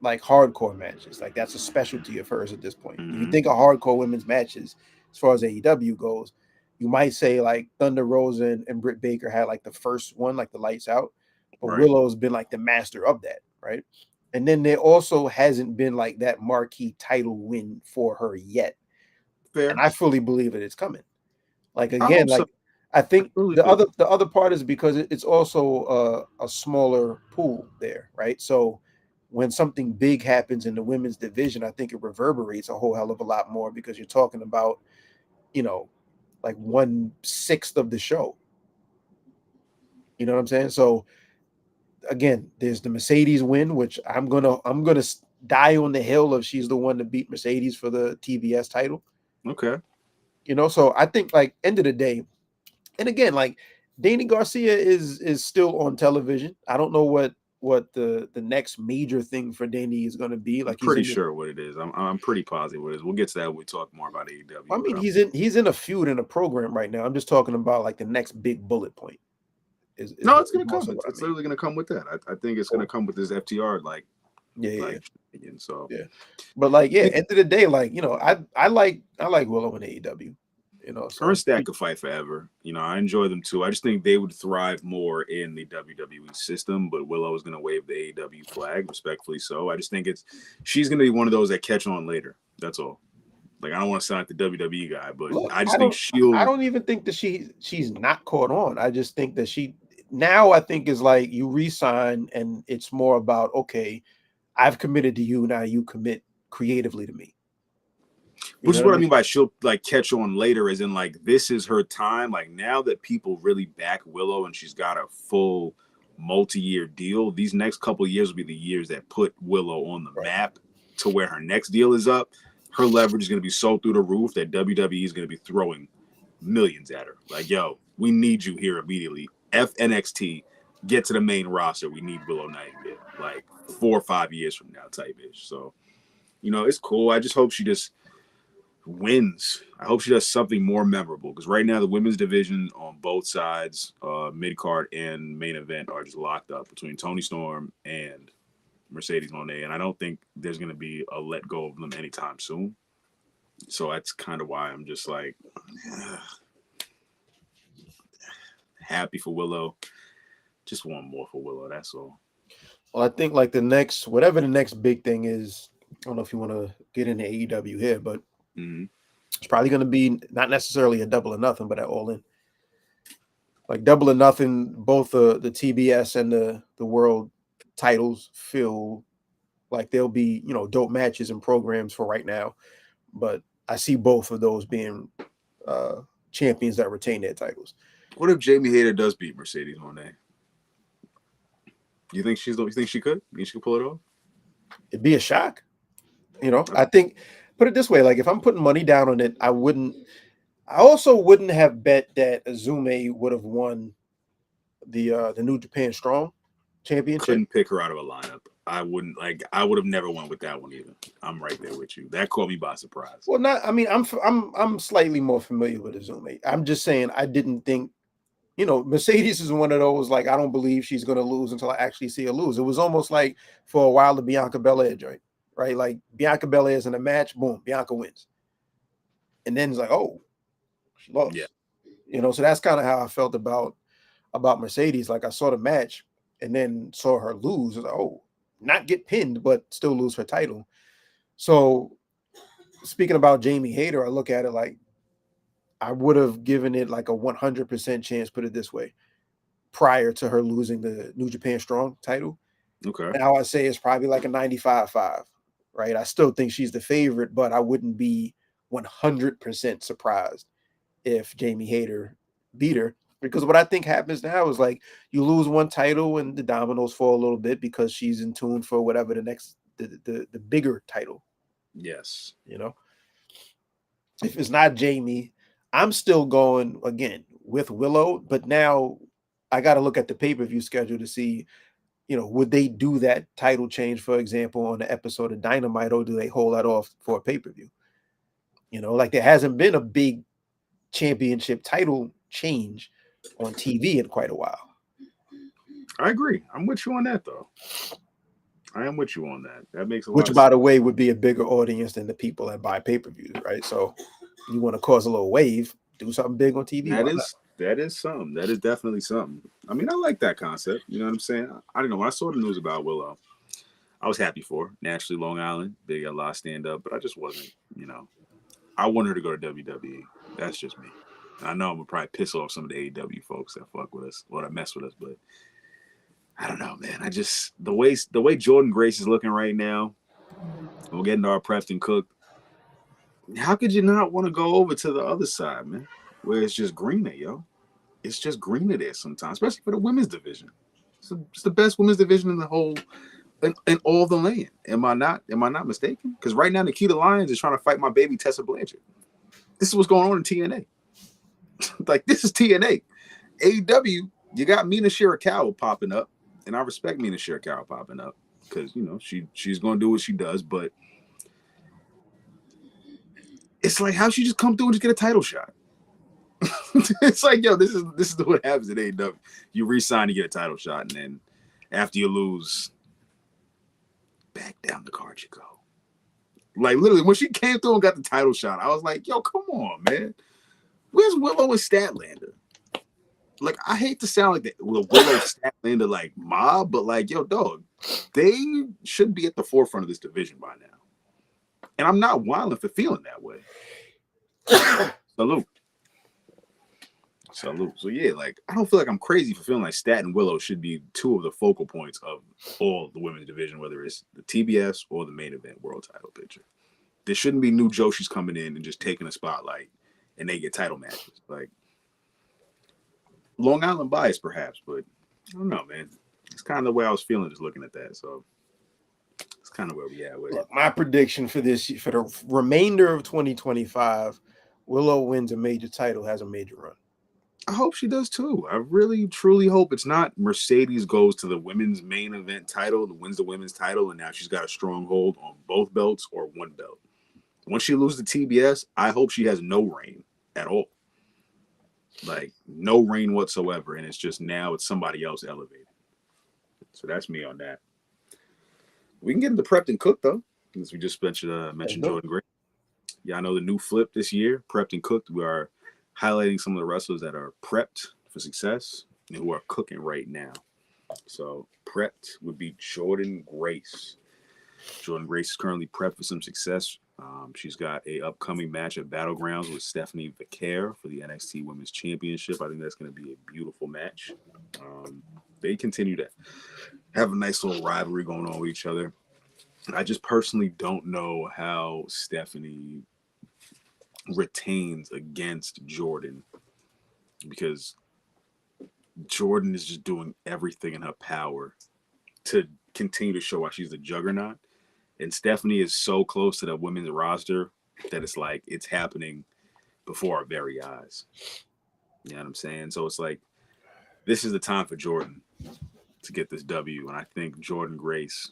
like hardcore matches. Like that's a specialty of hers at this point. If you think of hardcore women's matches as far as AEW goes, you might say like Thunder Rosa and Britt Baker had like the first one, like the Lights Out, but Willow's been like the master of that, right? And then there also hasn't been like that marquee title win for her yet. Fair. And I fully believe that it's coming. Like again, like I think the other part is because it's also a smaller pool there, right? So when something big happens in the women's division, I think it reverberates a whole hell of a lot more because you're talking about, you know, like 1/6 of the show. You know what I'm saying? So again, there's the Mercedes win, which I'm gonna die on the hill if she's the one to beat Mercedes for the TBS title. Okay. You know, so I think like end of the day, and again, like Danny Garcia is still on television. I don't know what the next major thing for Danny is going to be. Like, I'm pretty sure what it is. I'm pretty positive what it is. We'll get to that when we talk more about AEW. I mean, he's in a feud in a program right now. I'm just talking about like the next big bullet point. It's going to come. It's literally going to come with that. I think it's going to come with this FTR But like end of the day, like you know, I like Willow and AEW. You know, so Stack could fight forever. You know, I enjoy them too. I just think they would thrive more in the WWE system, but Willow is going to wave the AEW flag, respectfully so. I just think she's going to be one of those that catch on later. That's all. Like, I don't want to sound like the WWE guy, but look, I don't even think that she's not caught on. I just think that I think is like you re-sign and it's more about, okay, I've committed to you, now you commit creatively to me. Which is what I mean by she'll like catch on later, as in like this is her time. Like now that people really back Willow and she's got a full multi-year deal, these next couple of years will be the years that put Willow on the map to where her next deal is up. Her leverage is going to be so through the roof that WWE is going to be throwing millions at her. Like, yo, we need you here immediately. NXT, get to the main roster. We need Willow Nightingale, like 4 or 5 years from now type ish. So, you know, it's cool. I just hope she just wins. I hope she does something more memorable because right now the women's division on both sides, mid card and main event, are just locked up between Toni Storm and Mercedes Moné, and I don't think there's going to be a let go of them anytime soon. So that's kind of why I'm just like happy for Willow. Just one more for Willow. That's all. Well, I think like whatever the next big thing is, I don't know if you want to get into AEW here, but it's probably going to be not necessarily a Double or Nothing, but at All In. Like Double or Nothing, both the TBS and the world titles feel like they'll be, dope matches and programs for right now. But I see both of those being champions that retain their titles. What if Jamie Hayter does beat Mercedes one day? You think she could? You think she could pull it off? It'd be a shock. I think, put it this way, like if I'm putting money down on it, I also wouldn't have bet that Azumi would have won the New Japan Strong Championship. Couldn't pick her out of a lineup. I would have never went with that one either. I'm right there with you. That caught me by surprise. Well, I'm slightly more familiar with Azumi. I'm just saying I didn't think, Mercedes is one of those, like, I don't believe she's going to lose until I actually see her lose. It was almost like for a while the Bianca Belair joint, right? Like Bianca Belair is in a match, boom, Bianca wins. And then it's like, oh, she lost. Yeah. So that's kind of how I felt about Mercedes. Like I saw the match and then saw her lose. I was like, oh, not get pinned, but still lose her title. So speaking about Jamie Hayter, I look at it like I would have given it like a 100% chance, put it this way, prior to her losing the New Japan Strong title. Okay. Now I say it's probably like a 95-5, right? I still think she's the favorite, but I wouldn't be 100% surprised if Jamie Hayter beat her, because what I think happens now is like you lose one title and the dominoes fall a little bit because she's in tune for whatever the next the bigger title. Yes. If it's not Jamie, I'm still going again with Willow, but now I got to look at the pay-per-view schedule to see, would they do that title change, for example, on the episode of Dynamite, or do they hold that off for a pay-per-view? Like there hasn't been a big championship title change on TV in quite a while. I agree. I'm with you on that, though. I am with you on that. That makes a lot Which, of by sense. the way, would be a bigger audience than the people that buy pay-per-views, right? So you want to cause a little wave, do something big on TV. That is something. That is definitely something. I mean, I like that concept. You know what I'm saying? I don't know. When I saw the news about Willow, I was happy for her. Naturally, Long Island, big a lot stand up, but I just wasn't, I want her to go to WWE. That's just me. And I know I'm gonna probably piss off some of the AEW folks that fuck with us or that mess with us, but I don't know, man. I just the way Jordan Grace is looking right now, we're getting our prepped and cooked. How could you not want to go over to the other side, man? Where it's just greener, yo. It's just greener there sometimes, especially for the women's division. It's the best women's division in the whole, in all the land. Am I not mistaken? Because right now Nikita Lyons is trying to fight my baby Tessa Blanchard. This is what's going on in TNA. Like, this is TNA. AEW, you got Mina Shirakawa popping up, and I respect Mina Shirakawa popping up because she's going to do what she does, but it's like, how she just come through and just get a title shot? It's like, yo, this is what happens at AEW. You re-sign to get a title shot, and then after you lose, back down the card you go. Like, literally, when she came through and got the title shot, I was like, yo, come on, man. Where's Willow and Statlander? Like, I hate to sound like that. Willow Statlander, like, mob, but like, yo, dog, they should be at the forefront of this division by now. And I'm not wilding for feeling that way. Salute. So yeah, like, I don't feel like I'm crazy for feeling like Stat and Willow should be two of the focal points of all the women's division, whether it's the TBS or the main event world title picture. There shouldn't be new Joshi's coming in and just taking a spotlight and they get title matches. Like, Long Island bias perhaps, but I don't know, man. It's kind of the way I was feeling just looking at that. So it's kind of where we at with it. Look, my prediction for the remainder of 2025, Willow wins a major title, has a major run. I hope she does too. I really, truly hope it's not Mercedes goes to the women's main event title, wins the women's title, and now she's got a stronghold on both belts or one belt. Once she loses the TBS, I hope she has no reign at all. Like, no reign whatsoever, and it's just now it's somebody else elevated. So that's me on that. We can get into prepped and cooked, though, since we just mentioned Jordan Gray. Yeah, I know the new flip this year, prepped and cooked. We are highlighting some of the wrestlers that are prepped for success and who are cooking right now. So prepped would be Jordan Grace. Jordan Grace is currently prepped for some success. She's got a upcoming match at Battlegrounds with Stephanie Vicaire for the NXT Women's Championship. I think that's going to be a beautiful match. They continue to have a nice little rivalry going on with each other. I just personally don't know how Stephanie retains against Jordan, because Jordan is just doing everything in her power to continue to show why she's a juggernaut. And Stephanie is so close to the women's roster that it's like it's happening before our very eyes. You know what I'm saying? So it's like this is the time for Jordan to get this W. And I think Jordan Grace,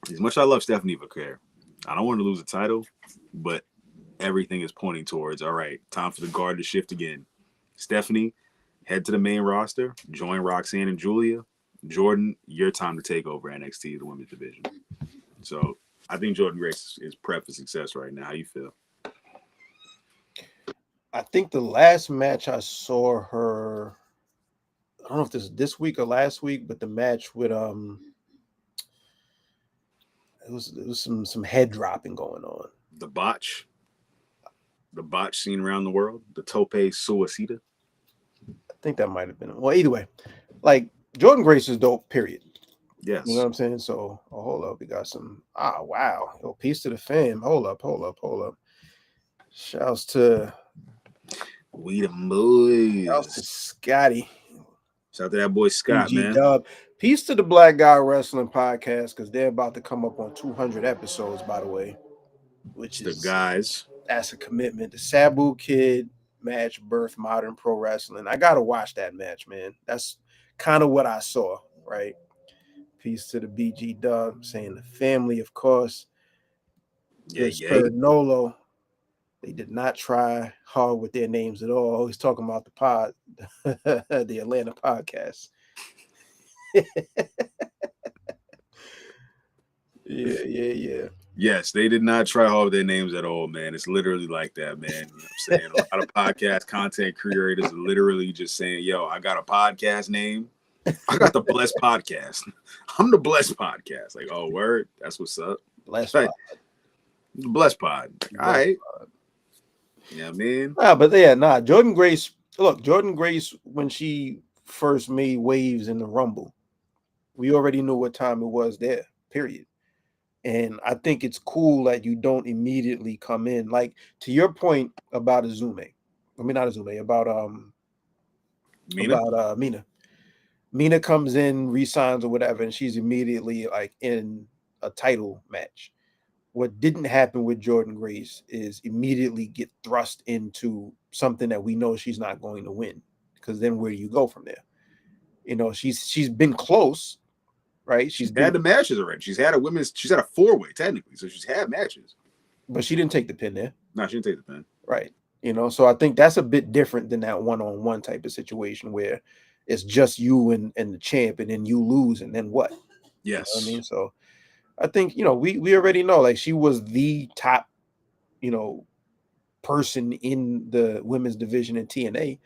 as much as I love Stephanie Vicaire, I don't want to lose the title, but everything is pointing towards, all right, time for the guard to shift again. Stephanie, head to the main roster, join Roxanne and Julia. Jordan, your time to take over NXT, the women's division. So I think Jordan Grace is prepped for success right now. How you feel? I think the last match I saw her, I don't know if this week or last week, but the match with it was some head dropping going on. The botch seen around the world, the Tope Suicida. I think that might have been. Well, either way, like Jordan Grace is dope. Period. Yes. You know what I'm saying? So, hold up. We got some. Wow. Yo, peace to the fam. Hold up. Shouts to We the boys. Shouts to Scotty. Shout out to that boy Scott, PG man. Dub. Peace to the Black Guy Wrestling Podcast, because they're about to come up on 200 episodes, by the way. Which The is guys. That's a commitment. The Sabu Kid match birthed modern pro wrestling. I gotta watch that match, man. That's kind of what I saw, right? Peace to the BG Dub, saying the family, of course. Yeah. Nolo, they did not try hard with their names at all. He's talking about the pod, the Atlanta podcast. Yeah. Yes, they did not try hard with their names at all, man. It's literally like that, man. You know what I'm saying? A lot of podcast content creators are literally just saying, yo, I got a podcast name. I got the Blessed Podcast. I'm the Blessed Podcast. Like, oh, word. That's what's up. Blessed Pod. Pod. Blessed Pod. All right. You know what I mean? Jordan Grace. Look, Jordan Grace, when she first made waves in the Rumble, we already knew what time it was there, period. And I think it's cool that you don't immediately come in. Like, to your point about Azume. I mean, not Azume, about Mina. Mina comes in, resigns or whatever, and she's immediately like in a title match. What didn't happen with Jordan Grace is immediately get thrust into something that we know she's not going to win, because then where do you go from there? You know, she's been close, right? She's had the matches already. She's had a 4-way technically, so she's had matches. But she didn't take the pin there. No, she didn't take the pin. Right. You know, so I think that's a bit different than that one-on-one type of situation where it's just you and the champ, and then you lose, and then what? Yes. You know what I mean? So I think, we already know, like, she was the top, person in the women's division in TNA.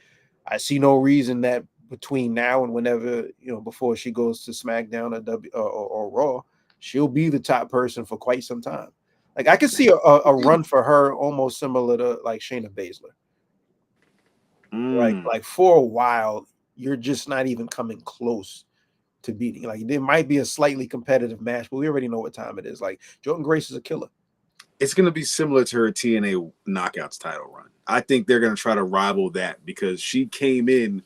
I see no reason that between now and whenever, before she goes to SmackDown or Raw, she'll be the top person for quite some time. Like, I could see a run for her almost similar to like Shayna Baszler. Like for a while, you're just not even coming close to beating. Like, there might be a slightly competitive match, but we already know what time it is. Like, Jordan Grace is a killer. It's going to be similar to her TNA Knockouts title run. I think they're going to try to rival that, because she came in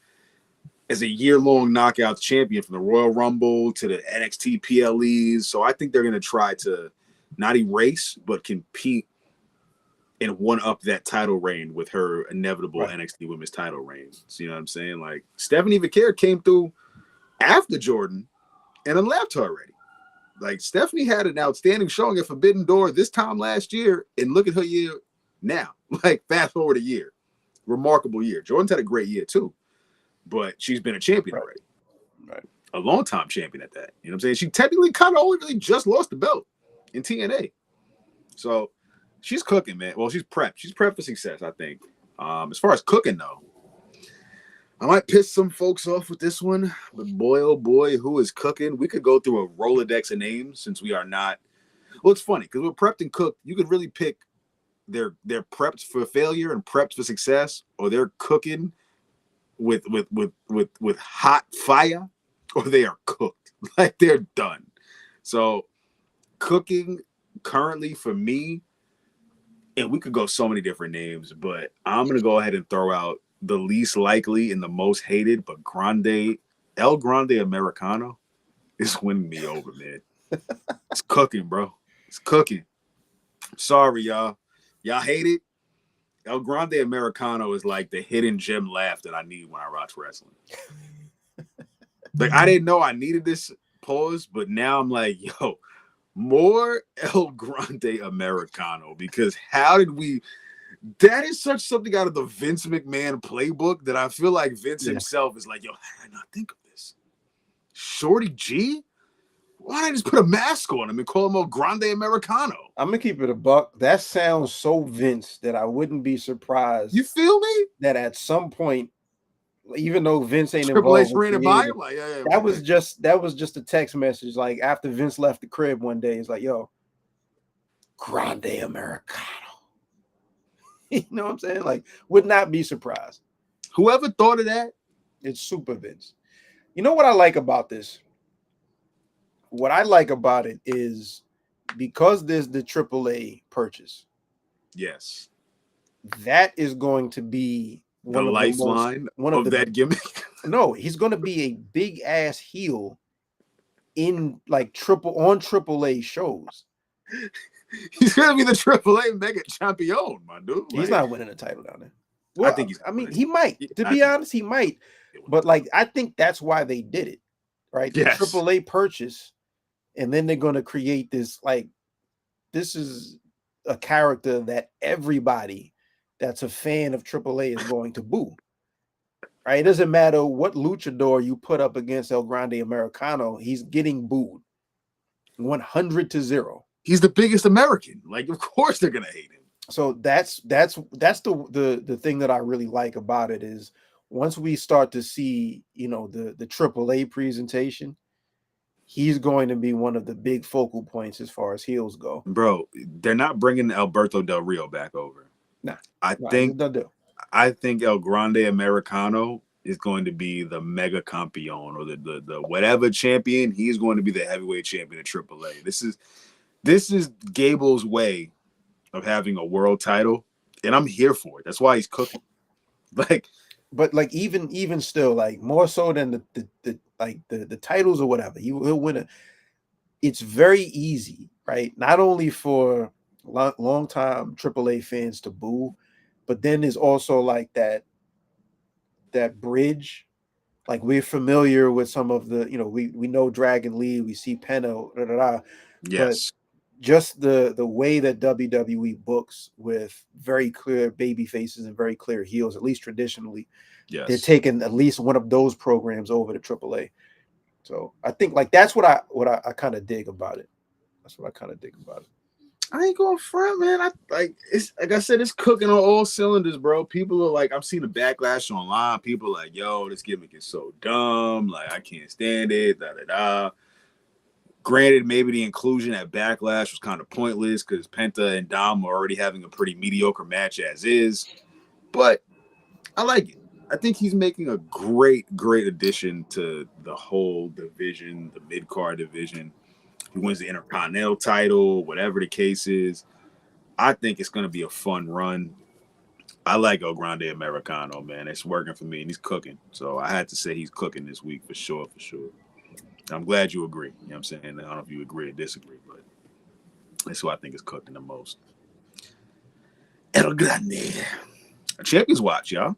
as a year-long Knockouts champion from the Royal Rumble to the NXT PLEs. So I think they're going to try to not erase, but compete and one-up that title reign with her inevitable NXT Women's title reign. So, you know what I'm saying? Like, Stephanie Vicaire came through after Jordan and then left her already. Like, Stephanie had an outstanding showing at Forbidden Door this time last year, and look at her year now. Like, fast forward a year. Remarkable year. Jordan's had a great year too, but she's been a champion already. Right. A long-time champion at that. You know what I'm saying? She technically kind of only really just lost the belt in TNA. So she's cooking, man. Well, she's prepped. She's prepped for success, I think. As far as cooking, though, I might piss some folks off with this one, but boy, oh boy, who is cooking? We could go through a Rolodex of names since we are not. Well, it's funny because we're prepped and cooked. You could really pick they're prepped for failure and prepped for success, or they're cooking with hot fire, or they are cooked. Like they're done. So cooking currently for me, and we could go so many different names, but I'm gonna go ahead and throw out the least likely and the most hated, but El Grande Americano is winning me over, man. It's cooking, bro. It's cooking. Sorry, y'all. Y'all hate it? El Grande Americano is like the hidden gem laugh that I need when I watch wrestling. Like, I didn't know I needed this pause, but now I'm like, yo, more El Grande Americano, because how did we... That is such something out of the Vince McMahon playbook that I feel like Vince himself is like, yo, how did I not think of this? Shorty G? Why did I just put a mask on him and call him El Grande Americano? I'm gonna keep it a buck. That sounds so Vince that I wouldn't be surprised. You feel me? That at some point, even though Vince ain't Triple H involved, ran it by him. Like, yeah, that was just a text message. Like after Vince left the crib one day, it's like, yo, Grande Americano. You know what I'm saying? Like, would not be surprised. Whoever thought of that? It's super Vince. You know what I like about this? What I like about it is because there's the AAA purchase. Yes. That is going to be the lifeline of that gimmick. No, he's going to be a big ass heel in like AAA shows. He's gonna be the AAA mega champion, my dude. He's not winning the title down there. Well, I think he might. To be honest, he might. But like, I think that's why they did it, right? Yes. The AAA purchase, and then they're going to create this. Like, this is a character that everybody that's a fan of AAA is going to boo. Right? It doesn't matter what luchador you put up against El Grande Americano, he's getting booed 100-0. He's the biggest American. Like, of course they're gonna hate him. So that's the thing that I really like about it is once we start to see, you know, the AAA presentation, he's going to be one of the big focal points as far as heels go. Bro, they're not bringing Alberto Del Rio back over. Nah, I think El Grande Americano is going to be the mega campeon or the whatever champion. He's going to be the heavyweight champion of AAA. This is Gable's way of having a world title, and I'm here for it. That's why he's cooking. Like, but like even still, like more so than the titles or whatever, he'll win it. It's very easy, right? Not only for long time AAA fans to boo, but then there's also like that bridge. Like we're familiar with some of the, you know, we know Dragon Lee, we see Penta, yes. But just the way that WWE books with very clear baby faces and very clear heels, at least traditionally, they're taking at least one of those programs over to AAA. So I think like that's what I kind of dig about it. That's what I kind of dig about it. I ain't going front, man. It's like I said, it's cooking on all cylinders, bro. People are like, I'm seeing the backlash online. People are like, yo, this gimmick is so dumb. Like, I can't stand it. Granted, maybe the inclusion at Backlash was kind of pointless because Penta and Dom were already having a pretty mediocre match as is. But I like it. I think he's making a great addition to the whole division, the mid-card division. He wins the Intercontinental title, whatever the case is. I think it's going to be a fun run. I like El Grande Americano, man. It's working for me, and he's cooking. So I had to say he's cooking this week for sure. I'm glad you agree. You know what I'm saying? I don't know if you agree or disagree, but that's who I think is cooking the most. El Grande. A Champions Watch, y'all.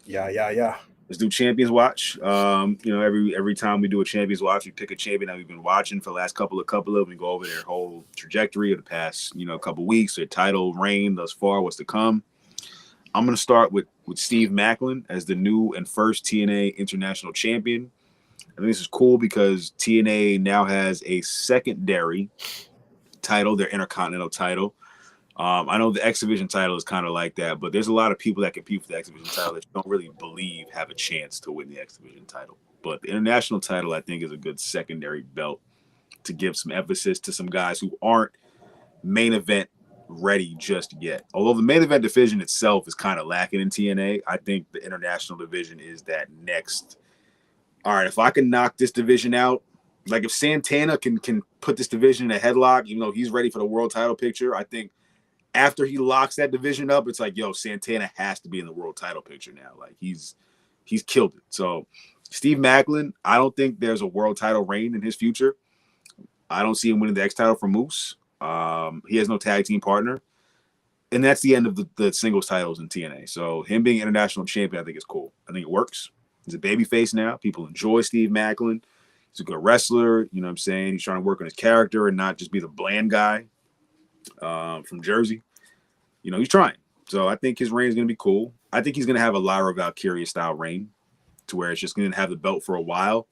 Yeah. Let's do Champions Watch. You know, every time we do a Champions Watch, we pick a champion that we've been watching for the last couple of. We go over their whole trajectory of the past, you know, couple weeks, their title reign thus far, what's to come. I'm going to start with Steve Maclin as the new and first TNA International Champion. I think this is cool because TNA now has a secondary title, their Intercontinental title. I know the X Division title is kind of like that, but there's a lot of people that compete for the X Division title that you don't really believe have a chance to win the X Division title. But the international title, I think, is a good secondary belt to give some emphasis to some guys who aren't main event ready just yet. Although the main event division itself is kind of lacking in TNA, I think the international division is that next. All right, if I can knock this division out, like if Santana can put this division in a headlock, even though he's ready for the world title picture, I think after he locks that division up, it's like, yo, Santana has to be in the world title picture now. Like he's killed it. So Steve Macklin, I don't think there's a world title reign in his future. I don't see him winning the X title from Moose. He has no tag team partner. And that's the end of the singles titles in TNA. So him being international champion, I think is cool. I think it works. He's a babyface now. People enjoy Steve Macklin. He's a good wrestler. You know what I'm saying? He's trying to work on his character and not just be the bland guy from Jersey. You know, he's trying. So I think his reign is going to be cool. I think he's going to have a Lyra Valkyria style reign to where it's just going to have the belt for a while.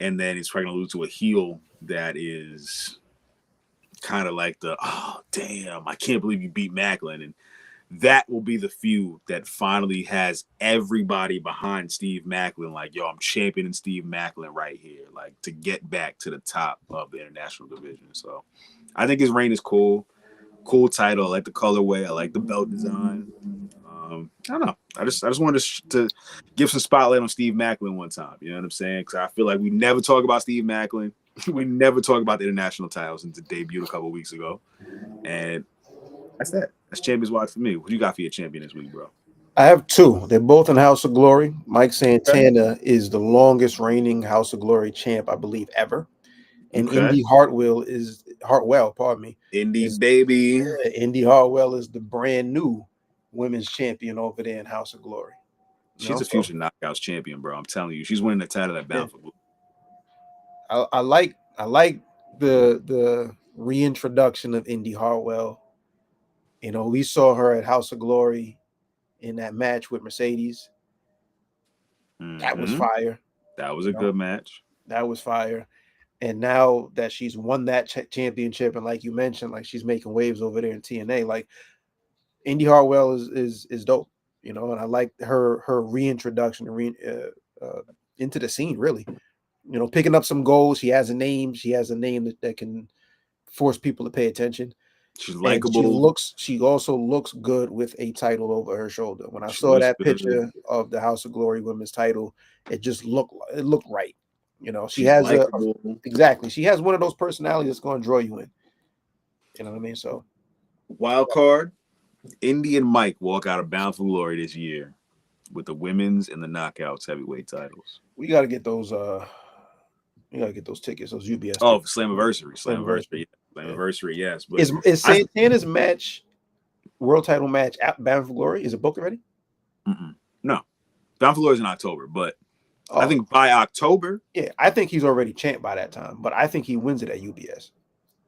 And then he's probably going to lose to a heel that is kind of like oh, damn, I can't believe you beat Macklin. And that will be the feud that finally has everybody behind Steve Macklin. Like, yo, I'm championing Steve Macklin right here, like to get back to the top of the international division. So I think his reign is cool. Cool title. I like the colorway. I like the belt design. I don't know. I just wanted to give some spotlight on Steve Macklin one time. You know what I'm saying? Because I feel like we never talk about Steve Macklin. We never talk about the international title since it debuted a couple weeks ago. And that's that. That's Champions Watch for me. What you got for your champion this week, bro? I have two. They're both in House of Glory. Mike Santana is the longest reigning House of Glory champ, I believe, ever. And Indy Hartwell, pardon me. Indy baby. Indy Hartwell is the brand new women's champion over there in House of Glory. She's a future Knockouts champion, bro. I'm telling you, she's winning the title at Bound for Glory. I like the reintroduction of Indy Hartwell. You know, we saw her at House of Glory in that match with Mercedes. Mm-hmm. That was fire. That was a good match. That was fire. And now that she's won that championship, and like you mentioned, like she's making waves over there in TNA, like Indy Hartwell is dope, you know. And I like her reintroduction into the scene, really. You know, picking up some goals. She has a name. She has a name that can force people to pay attention. She's likable. She also looks good with a title over her shoulder. When I saw that picture of the House of Glory women's title, it looked right. You know, she has exactly. She has one of those personalities that's going to draw you in. You know what I mean? So, wild card, Indy and Mike walk out of Bound for Glory this year with the women's and the Knockouts heavyweight titles. We got to get those. We got to get those tickets. Those UBS. Oh, for Slammiversary, yes. But is Santana's match, world title match at Bound for Glory? Is it booked already? No, Bound for Glory is in October, but. I think by October. Yeah, I think he's already champ by that time, but I think he wins it at UBS.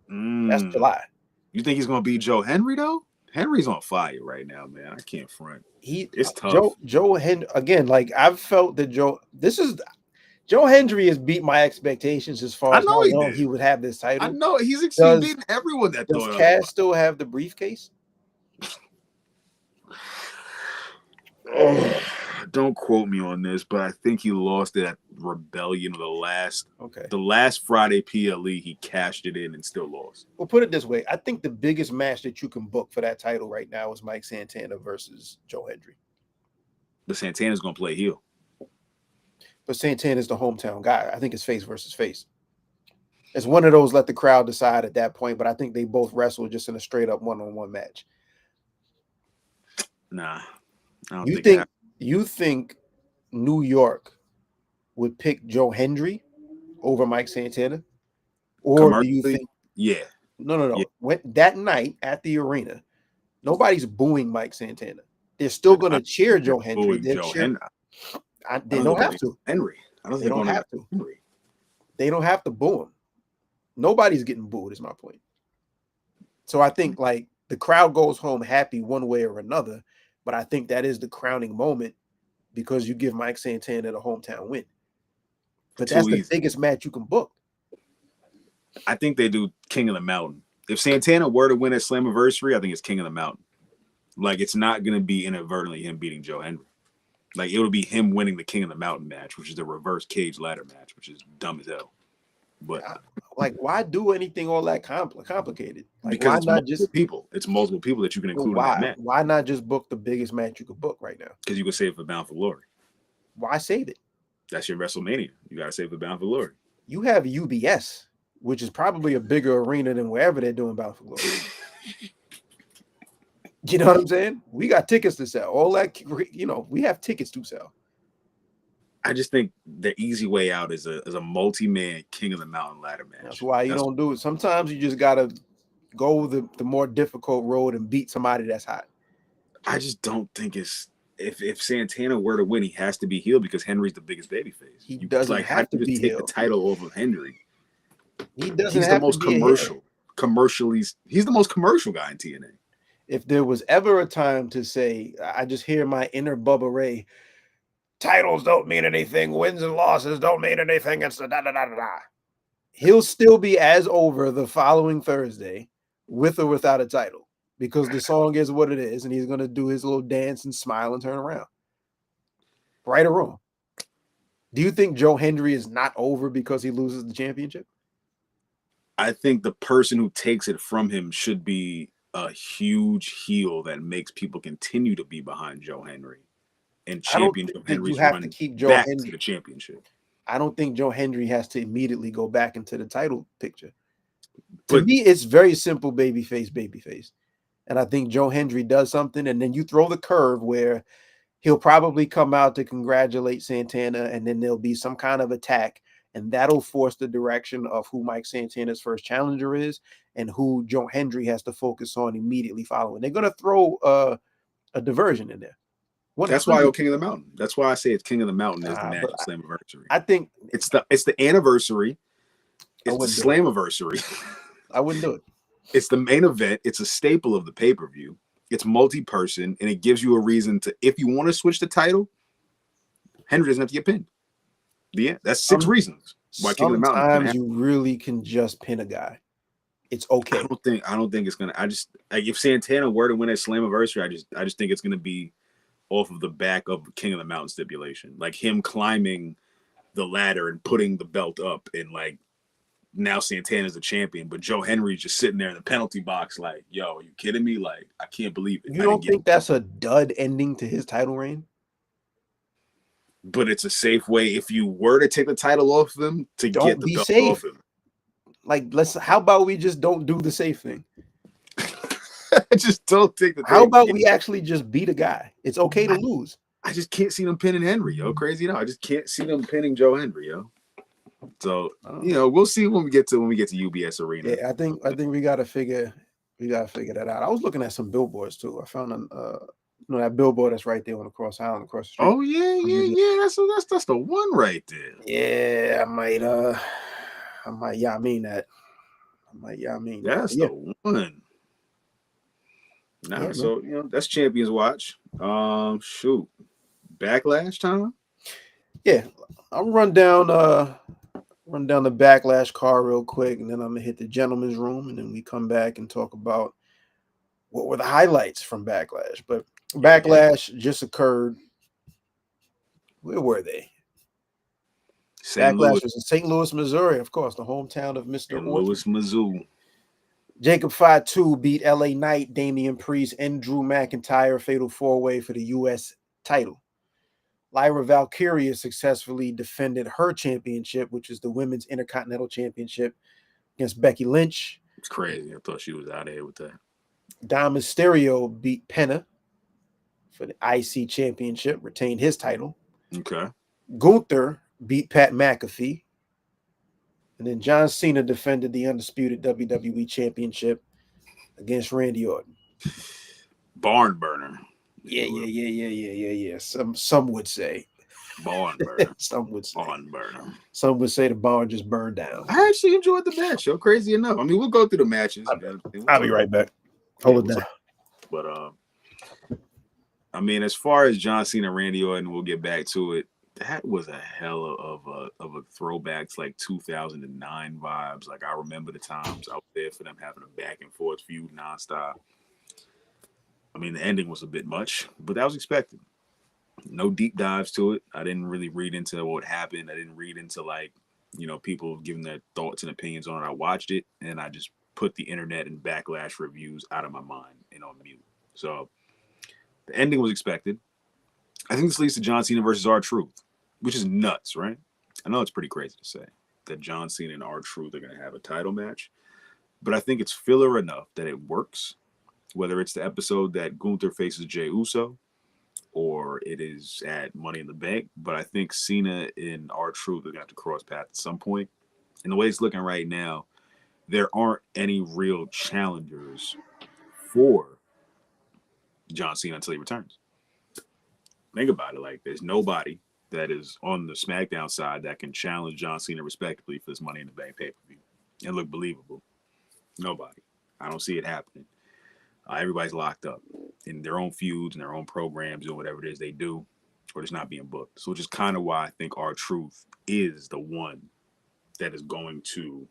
That's July. You think he's going to beat Joe Henry, though? Henry's on fire right now, man. I can't front. It's tough. Joe Henry, again, like I've felt that Joe Hendry has beat my expectations as far as how long he would have this title. I know. He's beating everyone that thought. Does Cass still have the briefcase? Don't quote me on this, but I think he lost it at Rebellion the last Friday PLE. He cashed it in and still lost. Well, put it this way. I think the biggest match that you can book for that title right now is Mike Santana versus Joe Hendry. But Santana's going to play heel. But Santana's the hometown guy. I think it's face versus face. It's one of those let the crowd decide at that point, but I think they both wrestle just in a straight up one-on-one match. Nah. I don't think you think New York would pick Joe Hendry over Mike Santana? Or do you think No. Yeah. When that night at the arena, nobody's booing Mike Santana. They're still going to cheer Joe Hendry. They don't have to. Henry. They don't have to. They don't have to boo him. Nobody's getting booed, is my point. So I think like the crowd goes home happy one way or another, but I think that is the crowning moment because you give Mike Santana the hometown win. But that's the biggest match you can book. I think they do King of the Mountain If Santana were to win at Slammiversary, I think it's King of the Mountain. Like, it's not going to be inadvertently him beating Joe Henry. Like, it'll be him winning the King of the Mountain match, which is the reverse cage ladder match, which is dumb as hell. But like, why do anything all that complicated? Like, because why it's not multiple just people. It's multiple people that you can include in that match. Why not just book the biggest match you could book right now? Because you can save it for Bound for Glory. Why save it? That's your WrestleMania. You got to save it for Bound for Glory. You have UBS, which is probably a bigger arena than wherever they're doing Bound for Glory. You know what I'm saying? We got tickets to sell. All that, we have tickets to sell. I just think the easy way out is a multi-man King of the Mountain ladder match. That's why you don't do it. Sometimes you just gotta go the more difficult road and beat somebody that's hot. I just don't think it's if Santana were to win, he has to be heel because Henry's the biggest babyface. He doesn't have to be take heel. the title off of Henry. He doesn't He's have the most to be commercial. Commercially, he's the most commercial guy in TNA. If there was ever a time to say, I just hear my inner Bubba Ray, titles don't mean anything, wins and losses don't mean anything, it's the da-da-da-da-da. He'll still be as over the following Thursday with or without a title because the song is what it is and he's going to do his little dance and smile and turn around. Right or wrong? Do you think Joe Hendry is not over because he loses the championship? I think the person who takes it from him should be a huge heel that makes people continue to be behind Joe Henry and champion Joe Henry's run to keep Joe back to the championship. I don't think Joe Hendry has to immediately go back into the title picture. To me, it's very simple, babyface. And I think Joe Hendry does something, and then you throw the curve where he'll probably come out to congratulate Santana, and then there'll be some kind of attack, and that'll force the direction of who Mike Santana's first challenger is and who Joe Hendry has to focus on immediately following. They're going to throw a diversion in there. That's why King of the Mountain. That's why I say it's King of the Mountain is the match of Slammiversary. I think it's the anniversary. It's the Slammiversary. I wouldn't do it. It's the main event. It's a staple of the pay-per-view. It's multi-person, and it gives you a reason to, if you want to switch the title, Henry doesn't have to get pinned. Yeah, that's 6 reasons why King of the Mountain. Sometimes you really can just pin a guy. It's okay. I don't think it's gonna. I just if Santana were to win at Slammiversary, I just think it's gonna be off of the back of King of the Mountain stipulation, like him climbing the ladder and putting the belt up, and like now Santana's the champion, but Joe Henry's just sitting there in the penalty box, like, "Yo, are you kidding me? Like, I can't believe it." You don't think that's a dud ending to his title reign? But it's a safe way if you were to take the title off them to get the belt off him. Like, how about we just don't do the safe thing? Just don't take the. How about we actually just beat a guy? It's okay to lose. I just can't see them pinning Henry, yo. Crazy, I just can't see them pinning Joe Henry, yo. So we'll see when we get to UBS Arena. Yeah, I think we gotta figure that out. I was looking at some billboards too. I found that billboard that's right there on the cross island across the street. Oh yeah. That's the one right there. Yeah, I might that. That's the one. Nah, so that's Champions Watch. Shoot, Backlash time. Yeah, I'll run down the Backlash car real quick, and then I'm gonna hit the gentleman's room, and then we come back and talk about what were the highlights from Backlash. But Backlash just occurred. Where were they? Backlash was in St. Louis, Missouri, of course, the hometown of Mr. Louis, Missouri. Jacob Fatu beat LA Knight, Damian Priest, and Drew McIntyre fatal 4-way for the U.S. title. Lyra Valkyria successfully defended her championship, which is the Women's Intercontinental Championship, against Becky Lynch. It's crazy. I thought she was out of here with that. Dom Mysterio beat Penna for the IC Championship, retained his title. Okay. Gunther beat Pat McAfee. And then John Cena defended the undisputed WWE Championship against Randy Orton. Barn burner. Yeah. Some would say. Barn burner. Some would say. Barn burner. Some would say the barn just burned down. I actually enjoyed the match, yo. Crazy enough. I mean, we'll go through the matches. I'll be right back. Hold it down. But I mean, as far as John Cena, Randy Orton, we'll get back to it. That was a hell of a throwback to like 2009 vibes. Like I remember the times out there for them having a back and forth feud nonstop. I mean, the ending was a bit much, but that was expected. No deep dives to it. I didn't really read into what happened. I didn't read into like, people giving their thoughts and opinions on it. I watched it and I just put the internet and backlash reviews out of my mind and on mute. So the ending was expected. I think this leads to John Cena versus R-Truth, which is nuts, right? I know it's pretty crazy to say that John Cena and R-Truth are going to have a title match, but I think it's filler enough that it works, whether it's the episode that Gunther faces Jey Uso or it is at Money in the Bank. But I think Cena and R-Truth are going to have to cross paths at some point. And the way it's looking right now, there aren't any real challengers for John Cena until he returns. Think about it. Like, there's nobody that is on the SmackDown side that can challenge John Cena respectively for this Money in the Bank pay-per-view and look believable. Nobody. I don't see it happening. Everybody's locked up in their own feuds and their own programs or whatever it is they do, or just not being booked. So which is kind of why I think R-Truth is the one that is going to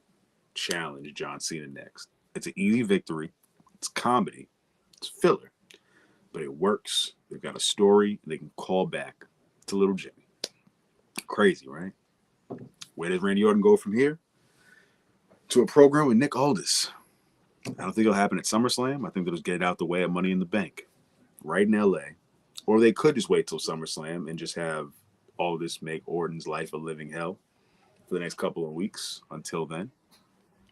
challenge John Cena next. It's an easy victory. It's comedy. It's filler. But it works. They've got a story. They can call back to Little Jimmy. Crazy, right? Where does Randy Orton go from here? To a program with Nick Aldis. I don't think it'll happen at SummerSlam. I think they'll just get it out the way at Money in the Bank, right in LA. Or they could just wait till SummerSlam and just have all this make Orton's life a living hell for the next couple of weeks until then.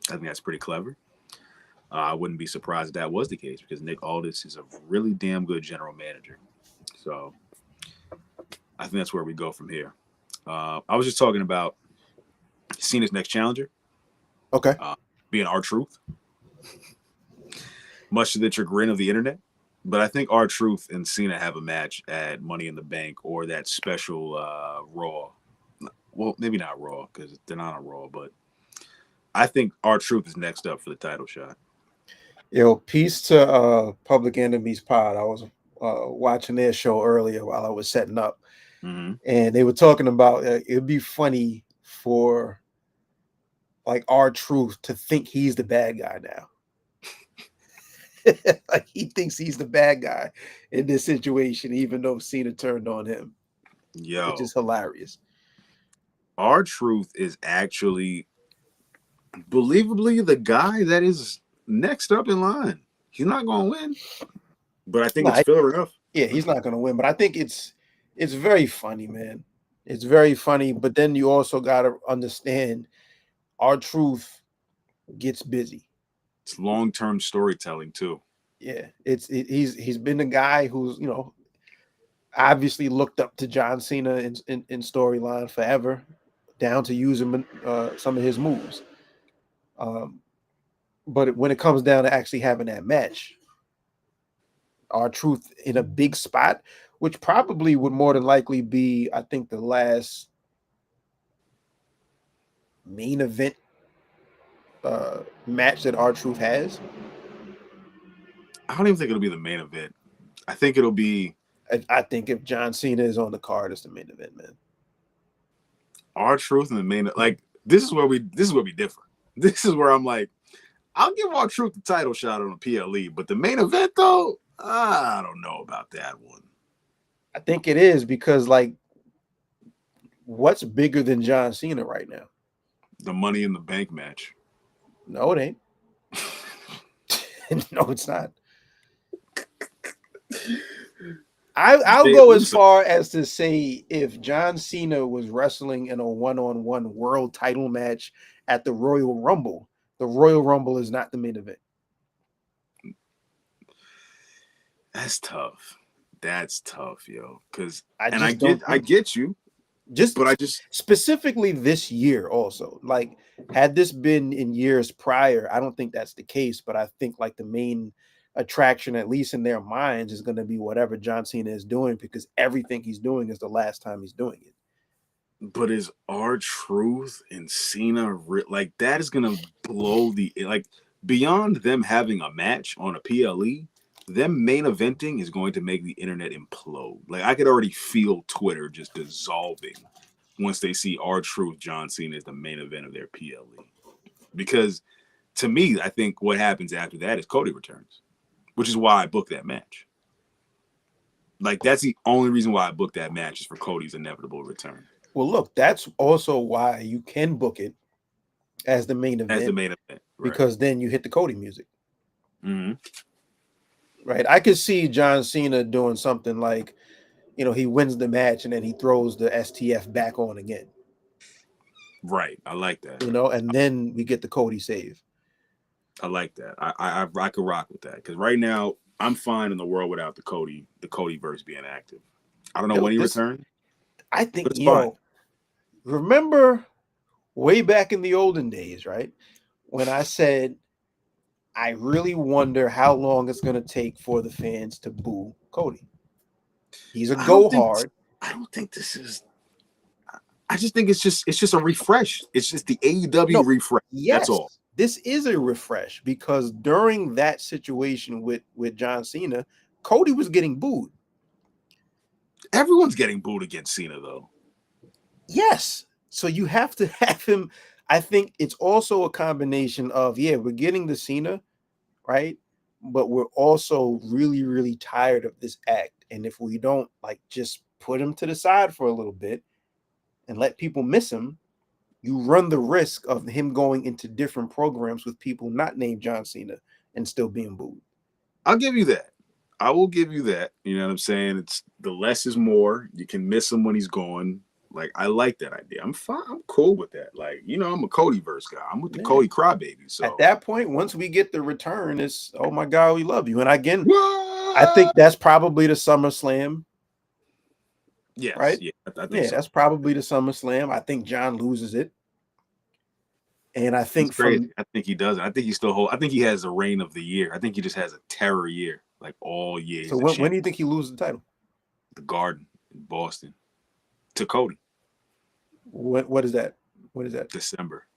I think that's pretty clever. I wouldn't be surprised if that was the case because Nick Aldis is a really damn good general manager. So I think that's where we go from here. I was just talking about Cena's next challenger. Okay. Being R-Truth. Much to the chagrin of the internet. But I think R-Truth and Cena have a match at Money in the Bank or that special Raw. Well, maybe not Raw because they're not on Raw, but I think R-Truth is next up for the title shot. Yo, peace to Public Enemies Pod. I was watching their show earlier while I was setting up. Mm-hmm. And they were talking about it'd be funny for like R-Truth to think he's the bad guy now. Like he thinks he's the bad guy in this situation, even though Cena turned on him. Yo, which is hilarious. R-Truth is actually believably the guy that is next up in line. He's not going to win, but I think it's filler enough. Yeah, he's not going to win, but I think it's very funny, man. It's very funny, but then you also got to understand R-Truth gets busy. It's long-term storytelling too. Yeah, he's been a guy who's obviously looked up to John Cena in storyline forever, down to using some of his moves. But when it comes down to actually having that match, R-Truth in a big spot, which probably would more than likely be, I think, the last main event match that R-Truth has. I don't even think it'll be the main event. I think it'll be. I think if John Cena is on the card, it's the main event, man. R-Truth and the main, like this is where we differ. This is where I'm like, I'll give R-Truth the title shot on a PLE, but the main event though, I don't know about that one. I think it is because like, what's bigger than John Cena right now? The Money in the Bank match. No, it ain't. No, it's not. I'll go as far as to say if John Cena was wrestling in a one-on-one world title match at the Royal Rumble is not the main event. That's tough. That's tough, yo. Because I get you. But I just specifically this year also. Like, had this been in years prior, I don't think that's the case. But I think like the main attraction, at least in their minds, is going to be whatever John Cena is doing because everything he's doing is the last time he's doing it. But is R-Truth and Cena like that is going to blow the like beyond them having a match on a PLE? them main eventing is going to make the internet implode. Like I could already feel Twitter just dissolving once they see R-Truth John Cena as the main event of their PLE. Because to me, I think what happens after that is Cody returns, which is why I booked that match. Like that's the only reason why I booked that match is for Cody's inevitable return. Well, look, that's also why you can book it as the main event. As the main event, right. Because then you hit the Cody music. Mm-hmm. Right. I could see John Cena doing something like, he wins the match and then he throws the STF back on again. Right. I like that. And then we get the Cody save. I like that. I could rock with that. Because right now I'm fine in the world without the Cody verse being active. I don't know when he returned. I think, fine. Remember way back in the olden days, right? When I said, I really wonder how long it's going to take for the fans to boo Cody. He's a go hard. I don't think this is. I just think it's just a refresh. It's just the AEW refresh. Yes, that's all. This is a refresh because during that situation with John Cena, Cody was getting booed. Everyone's getting booed against Cena, though. Yes. So you have to have him. I think it's also a combination of, we're getting the Cena, right? But we're also really, really tired of this act. And if we don't just put him to the side for a little bit and let people miss him, you run the risk of him going into different programs with people not named John Cena and still being booed. I'll give you that. I will give you that. You know what I'm saying? It's the less is more. You can miss him when he's gone. I like that idea. I'm fine. I'm cool with that. I'm a Codyverse guy. I'm with the Cody crybaby. So at that point, once we get the return, it's, oh my God, we love you. And again, I think that's probably the SummerSlam. Yes. Right? Yeah, I think so. That's probably the SummerSlam. I think John loses it. And I think I think he doesn't. I think he still I think he has a reign of the year. I think he just has a terror year, all year. So when do you think he loses the title? The Garden in Boston to Cody. What is that? What is that? December.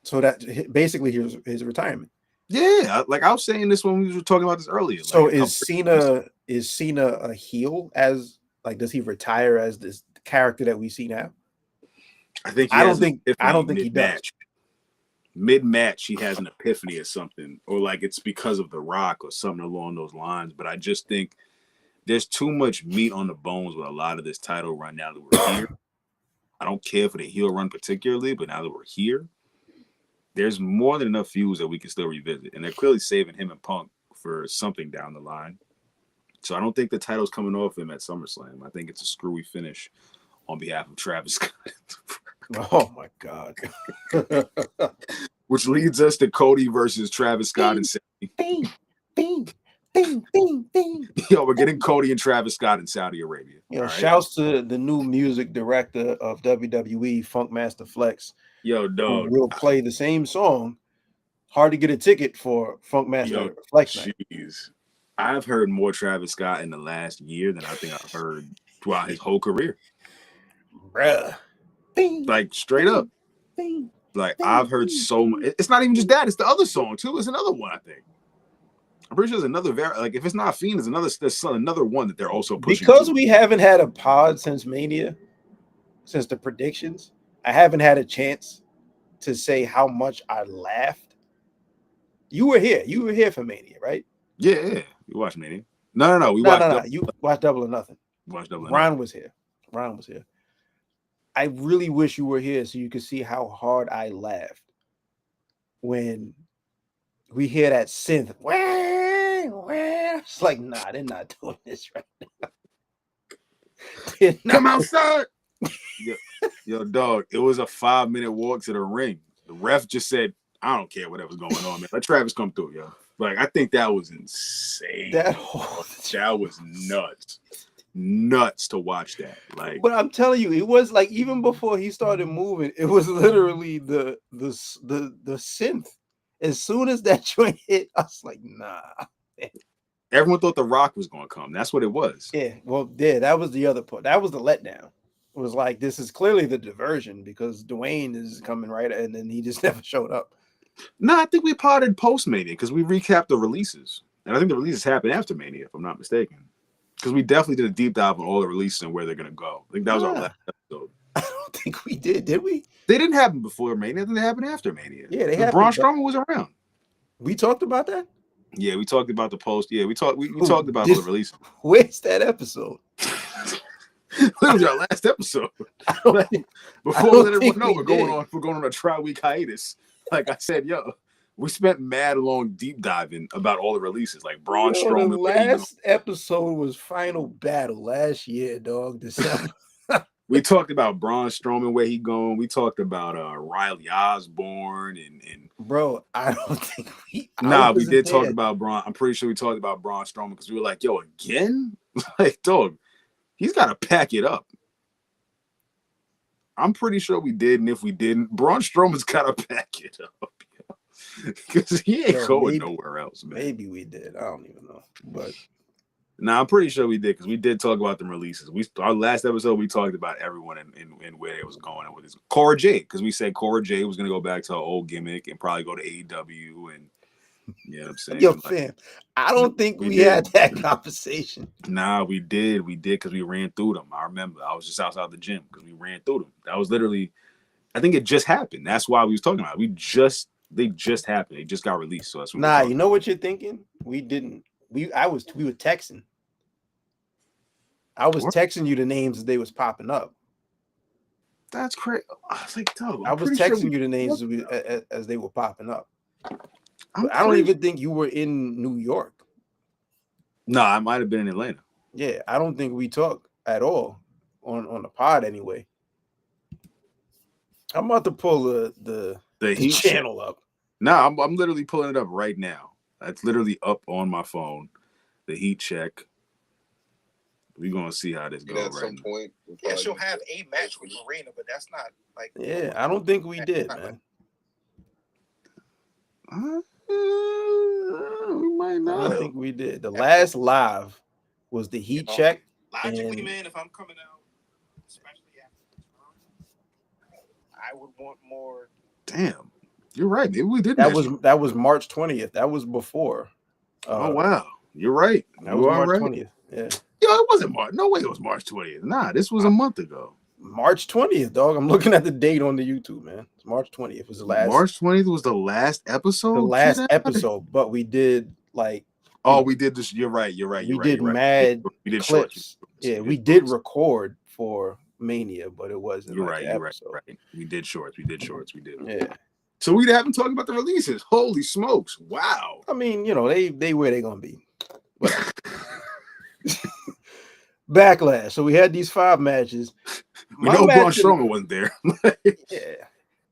So that basically his retirement. Yeah, I was saying this when we were talking about this earlier. So is Cena a heel does he retire as this character that we see now? I think I don't think he does. Mid-match, he has an epiphany or something, or it's because of The Rock or something along those lines. But I just think there's too much meat on the bones with a lot of this title run now that we're here. I don't care for the heel run particularly, but now that we're here, there's more than enough feuds that we can still revisit. And they're clearly saving him and Punk for something down the line. So I don't think the title's coming off him at SummerSlam. I think it's a screwy finish on behalf of Travis Scott. Oh, my God. Which leads us to Cody versus Travis Scott and Saudi. Bing, bing, bing, bing, bing. Yo, we're getting Cody and Travis Scott in Saudi Arabia. Right? Shouts to the new music director of WWE, Funkmaster Flex. Yo, dog. We'll play the same song. Hard to get a ticket for Funkmaster Flex night. Jeez. I've heard more Travis Scott in the last year than I think I've heard throughout his whole career. Bruh. Bing, straight up. Bing, I've heard so much. It's not even just that. It's the other song, too. It's another one, I think. I'm pretty sure there's another if it's not Fiend, there's another one that they're also pushing. Because we haven't had a pod since Mania, since the predictions, I haven't had a chance to say how much I laughed. You were here. You were here for Mania, right? Yeah. You watched Mania. No. You watched Double or Nothing. Ron was here. I really wish you were here so you could see how hard I laughed when we hear that synth. It's nah, they're not doing this right now. Come outside. Yo, dog, it was a 5-minute walk to the ring. The ref just said, I don't care whatever's going on, man. Let Travis come through, yo. I think that was insane. That was nuts to watch that. But I'm telling you, it was even before he started moving, it was literally the synth. As soon as that joint hit, I was like, nah. Everyone thought The Rock was going to come. That's what it was. Yeah, that was the other part. That was the letdown. It was this is clearly the diversion because Dwayne is coming right, and then he just never showed up. No, I think we potted Post-Mania because we recapped the releases. And I think the releases happened after Mania, if I'm not mistaken. Because we definitely did a deep dive on all the releases and where they're going to go. I think that was our last episode. I don't think we did we? They didn't happen before Mania. They happened after Mania. Yeah, they happened. Braun Strowman was around. We talked about that? Yeah, we talked about the post. Yeah, we talked about all the releases. Where's that episode? That was our last episode. Before we let everyone know we're going on a tri-week hiatus. Like I said, we spent mad long deep diving about all the releases, like Braun Strowman. The last episode was Final Battle last year, dog. December. We talked about Braun Strowman, where he going. We talked about Riley Osborne and bro, I don't think we. We did talk about Braun. I'm pretty sure we talked about Braun Strowman because we were like, yo, again? Like, dog, he's got to pack it up. I'm pretty sure we did, and if we didn't, Braun Strowman's got to pack it up because he ain't going nowhere else, man. Maybe we did. I don't even know, but. I'm pretty sure we did because we did talk about them releases. Our last episode we talked about everyone and where it was going with this. Cora Jade, because we said Cora Jade was going to go back to her old gimmick and probably go to AEW, and you know what I'm saying. Yo, fam, I don't think we had that conversation. Nah, we did because we ran through them. I remember I was just outside the gym because we ran through them. That was literally, I think it just happened. That's why we was talking about it. They just happened. They just got released. So that's what you know what you're thinking? We didn't. We were texting. I was texting you the names as they was popping up. That's crazy. I was like, dog. I was texting you the names as they were popping up. I don't even think you were in New York. No, I might have been in Atlanta. Yeah, I don't think we talked at all on the pod anyway. I'm about to pull the Heat channel up. No, I'm literally pulling it up right now. That's literally up on my phone. The Heat check. We're gonna see how this goes. At some point, yeah, she'll have a match with Marina, but that's not like. Yeah, I don't think we did, man. We might not. I don't think we did. The last live was the Heat check. Logically, man, if I'm coming out, especially after I would want more. Damn, you're right. Maybe we did. That was March 20th. That was before. Oh wow, you're right. That was March 20th. Yeah. Yo, it wasn't March. No way it was March 20th. Nah, this was a month ago. March 20th, dog. I'm looking at the date on the YouTube, man. It's March 20th. Was the last. March 20th was the last episode? The last episode, but we did like. Oh, we did this. You're right. We did mad clips. Shorts. Yeah, we did record for Mania, but it wasn't. You're right. We did shorts. We did. Yeah. So we haven't talked about the releases. Holy smokes. Wow. I mean, they where they gonna be. Backlash. So we had these 5 matches. We know Braun Strowman wasn't there. Yeah.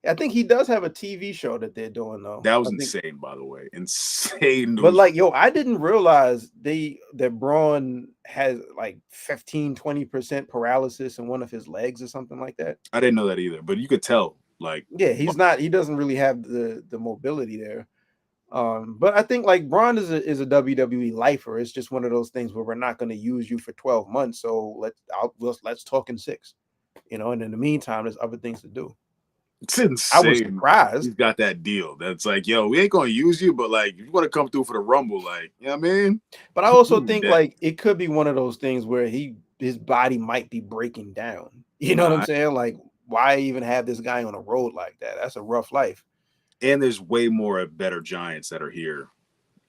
I think he does have a TV show that they're doing though. That was insane, by the way. Insane. But I didn't realize that Braun has like 15-20% paralysis in one of his legs or something like that. I didn't know that either, but you could tell. He doesn't really have the mobility there. But I think like Braun is a WWE lifer. It's just one of those things where we're not going to use you for 12 months. So let's talk in 6, and in the meantime, there's other things to do. It's insane. I was surprised. He's got that deal. That's like, yo, we ain't going to use you, but like, if you want to come through for the Rumble, like, you know what I mean? But I also think like it could be one of those things where his body might be breaking down. You know what I'm saying? Like, why even have this guy on a road like that? That's a rough life. And there's way more better giants that are here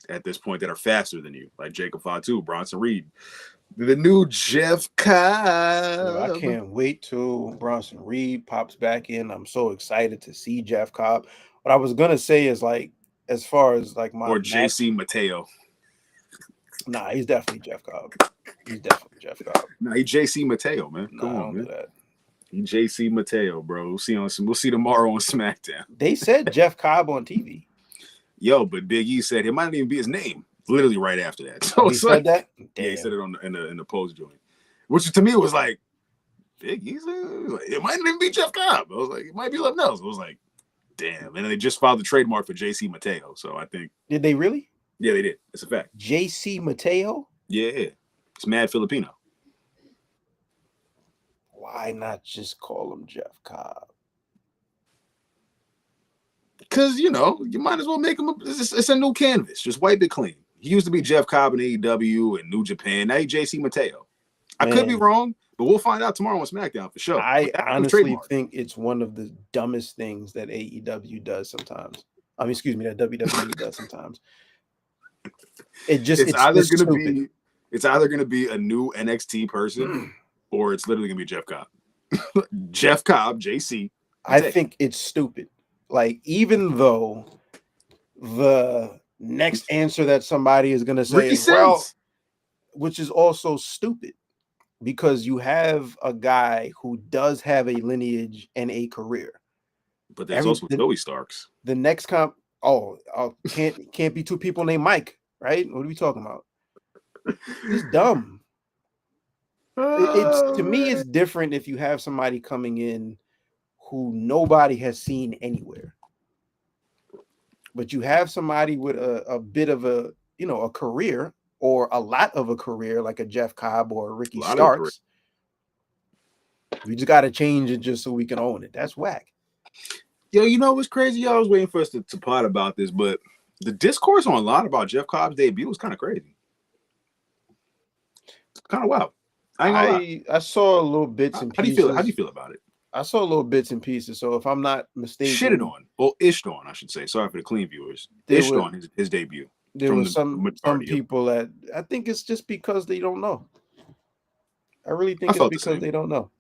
at this point that are faster than you, like Jacob Fatu, Bronson Reed, the new Jeff Cobb. I can't wait till Bronson Reed pops back in. I'm so excited to see Jeff Cobb. What I was gonna say is like, as far as like my JC Mateo. Nah, he's definitely Jeff Cobb. Nah, he's JC Mateo, man. Come on, man. JC Mateo, bro. We'll see tomorrow on SmackDown. They said Jeff Cobb on TV. Yo, but Big E said it might not even be his name. Literally right after that. So he said that? Yeah, he said it in the post joint. Which to me was like, Big E said it might not even be Jeff Cobb. I was like, it might be something else. I was like, damn. And then they just filed the trademark for JC Mateo. So I think. Did they really? Yeah, they did. It's a fact. JC Mateo? Yeah. It's mad Filipino. Why not just call him Jeff Cobb? Because, you might as well make him it's a new canvas. Just wipe it clean. He used to be Jeff Cobb in AEW and New Japan. Now he's JC Mateo. I could be Man. wrong, but we'll find out tomorrow on SmackDown for sure. I But that was honestly trademarked. think it's one of the dumbest things that AEW does sometimes. I mean, excuse me, that WWE does sometimes. It's either just gonna stupid. it's either gonna be a new NXT person or it's literally gonna be Jeff Cobb. Jeff Cobb, JC. I think it's stupid. Like, even though the next answer that somebody is gonna say is, well, which is also stupid, because you have a guy who does have a lineage and a career. But there's also Zoe Starks. The next can't be two people named Mike, right? What are we talking about? It's dumb. It's to me, it's different if you have somebody coming in who nobody has seen anywhere, but you have somebody with a bit of a career, or a lot of a career, like a Jeff Cobb or a Ricky Starks. We just got to change it just so we can own it. That's whack. Yo, you know what's crazy? I was waiting for us to pot about this, but the discourse online about Jeff Cobb's debut was kind of crazy. It's kind of wild. I saw a little bits and pieces. How do you feel about it? I saw little bits and pieces. So if I'm not mistaken, shitted on, or ished on, I should say. Sorry for the clean viewers. Ished on his debut. There were some people that I think it's just because they don't know. I really think it's because they don't know.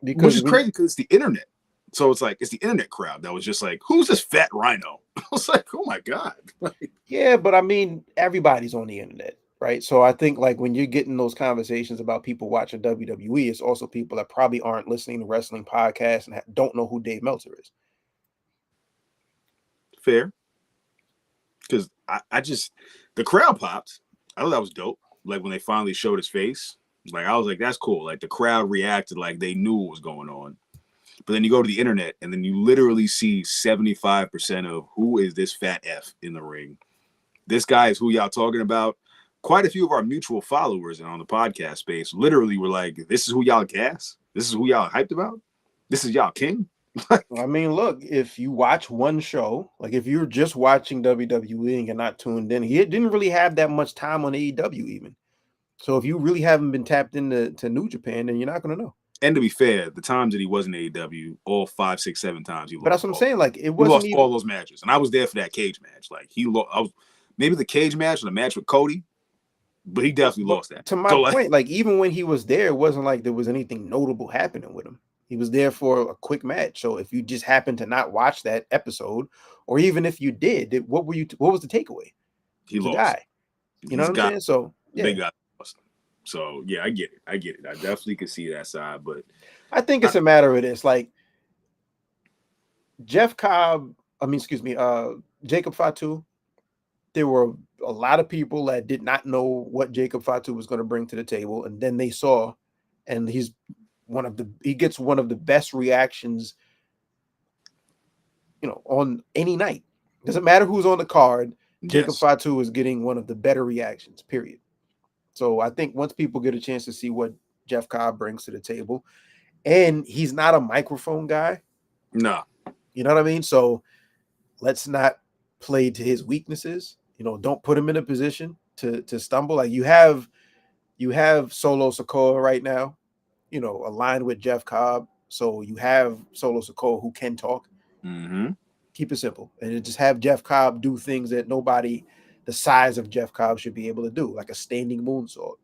Which is crazy because it's the internet. So it's like it's the internet crowd that was just like, "Who's this fat rhino?" I was like, "Oh my god!" Yeah, but I mean, everybody's on the internet, right? So I think like when you're getting those conversations about people watching WWE, it's also people that probably aren't listening to wrestling podcasts and don't know who Dave Meltzer is. Fair. Because I just, the crowd popped. I thought that was dope. Like when they finally showed his face, like I was like, that's cool. Like the crowd reacted like they knew what was going on. But then you go to the internet and then you literally see 75% of who is this fat F in the ring. This guy is who y'all talking about. Quite a few of our mutual followers and on the podcast space literally were like, this is who y'all gas? This is who y'all hyped about? This is y'all king? I mean, look, if you watch one show, like if you're just watching WWE and you're not tuned in, he didn't really have that much time on AEW even. So if you really haven't been tapped into New Japan, then you're not going to know. And to be fair, the times that he was in AEW, all 5, 6, 7 times he lost. But that's what I'm saying. Like it wasn't even all those matches, and I was there for that cage match. Like he lost. I was maybe the cage match or the match with Cody, but he definitely lost that. To my point, like even when he was there, it wasn't like there was anything notable happening with him. He was there for a quick match. So if you just happened to not watch that episode, or even if you did, what was the takeaway? He lost. Guy. You know what I'm saying? So yeah. Big guy lost. So yeah, I get it. I definitely could see that side, but I think it's a matter of this. Like Jacob Fatu, there were a lot of people that did not know what Jacob Fatu was going to bring to the table, and then they saw, and he gets one of the best reactions, on any night. Doesn't matter who's on the card. Jacob Fatu is getting one of the better reactions, period. So I think once people get a chance to see what Jeff Cobb brings to the table, and he's not a microphone guy. No. You know what I mean? So let's not play to his weaknesses. Don't put him in a position to stumble. Like you have Solo Sikoa right now, aligned with Jeff Cobb. So you have Solo Sikoa who can talk. Mm-hmm. Keep it simple. And just have Jeff Cobb do things that nobody the size of Jeff Cobb should be able to do, like a standing moonsault.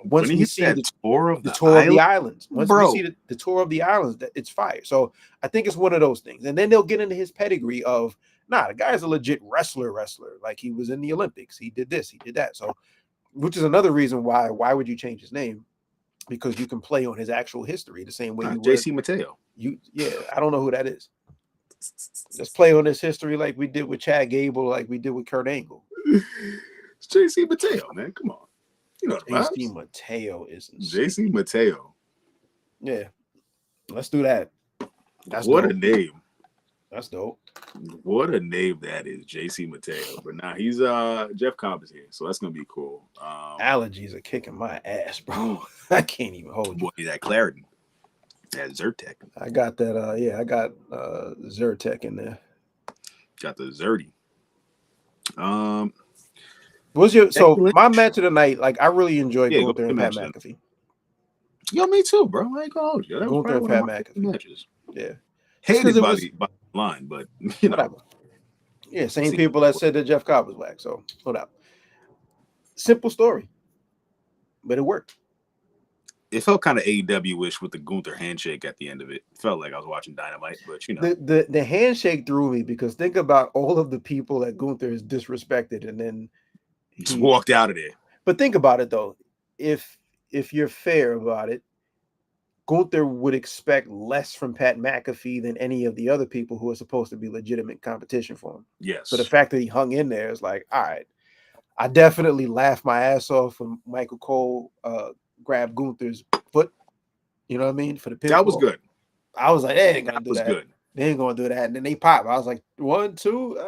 Once we see the tour of the islands, once we see the tour of the islands, it's fire. So I think it's one of those things. And then they'll get into his pedigree of, the guy's a legit wrestler. Like he was in the Olympics. He did this, he did that. So, which is another reason why would you change his name? Because you can play on his actual history the same way you would. JC Mateo. I don't know who that is. Let's play on his history like we did with Chad Gable, like we did with Kurt Angle. It's JC Mateo, man. Come on. You know JC Mateo is JC Mateo. Yeah. Let's do that. That's what dope. A name. That's dope. What a name that is, JC Mateo. But now he's Jeff Cobb is here, so that's gonna be cool. Allergies are kicking my ass, bro. I can't even hold you. Boy, that Claritin. That Zyrtec. I got that. I got Zyrtec in there. Got the Zerty. What's your Becky Lynch? my match of the night? Like I really enjoyed Yeah, go Gunther to and Pat match then. McAfee. Yo, me too, bro. I ain't gonna hold you. That was Gunther probably and one of Pat my favorite McAfee. matches. Yeah, just because Hated it by was the line, but you know, whatever. Yeah, same See. people that said that Jeff Cobb was whack. So whatever. Simple story, but it worked. it felt kind of AEW-ish with the Gunther handshake at the end of it. Felt like I was watching Dynamite, but you know, The handshake threw me because think about all of the people that Gunther has disrespected, and then just walked out of there. But think about it though, if you're fair about it, Gunther would expect less from Pat McAfee than any of the other people who are supposed to be legitimate competition for him. Yes. So the fact that he hung in there is like, all right. I definitely laughed my ass off when Michael Cole grabbed Gunther's foot. You know what I mean? For the pinfall. That was good. I was like, they ain't gonna do that. Good. They ain't gonna do that. And then they pop. I was like, 1, 2.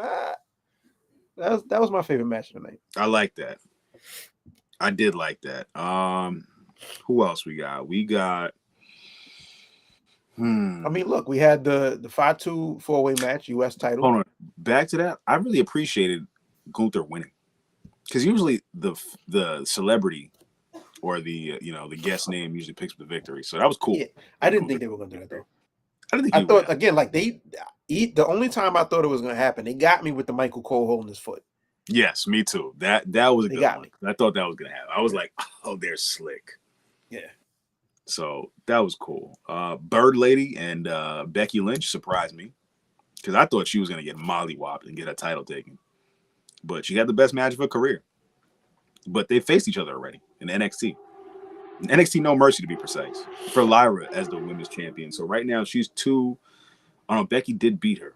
That was my favorite match of the night. I like that. I did like that. Who else we got? We got. I mean, look, we had the 5-2 4-way match, U.S. title. Hold on. Back to that. I really appreciated Gunther winning because usually the celebrity or the the guest name usually picks up the victory. So that was cool. Yeah, I didn't think they were gonna do that though. I thought again, like the only time I thought it was gonna happen, they got me with the Michael Cole holding his foot. Yes, me too. That was a good one. I thought that was gonna happen. I was like, oh, they're slick. Yeah. So that was cool. Bird Lady and Becky Lynch surprised me because I thought she was gonna get mollywopped and get her title taken, but she had the best match of her career. But they faced each other already in NXT. NXT No Mercy, to be precise, for Lyra as the women's champion. So right now she's 2. I don't know. Becky did beat her,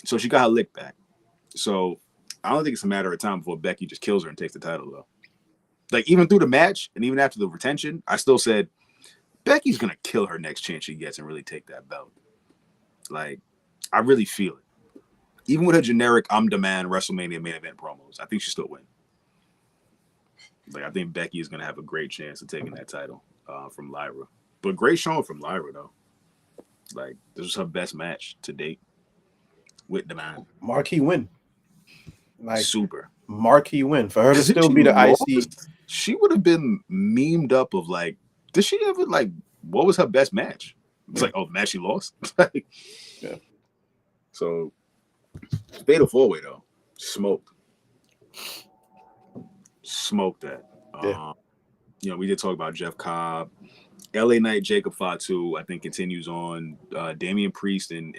so she got her lick back. So I don't think it's a matter of time before Becky just kills her and takes the title, though. Like, even through the match and even after the retention, I still said, Becky's going to kill her next chance she gets and really take that belt. Like, I really feel it. Even with her generic I'm the man WrestleMania main event promos, I think she still win. Like, I think Becky is going to have a great chance of taking that title from Lyra. But great showing from Lyra, though. Like, this was her best match to date with the man. Marquee win. Like, super marquee win for her to still be the IC. She would have been memed up of like, did she ever like? What was her best match? It's like, oh, the match she lost. Yeah. So, fatal 4-way though, smoked that. Yeah. We did talk about Jeff Cobb, LA Knight, Jacob Fatu. I think continues on. Damian Priest and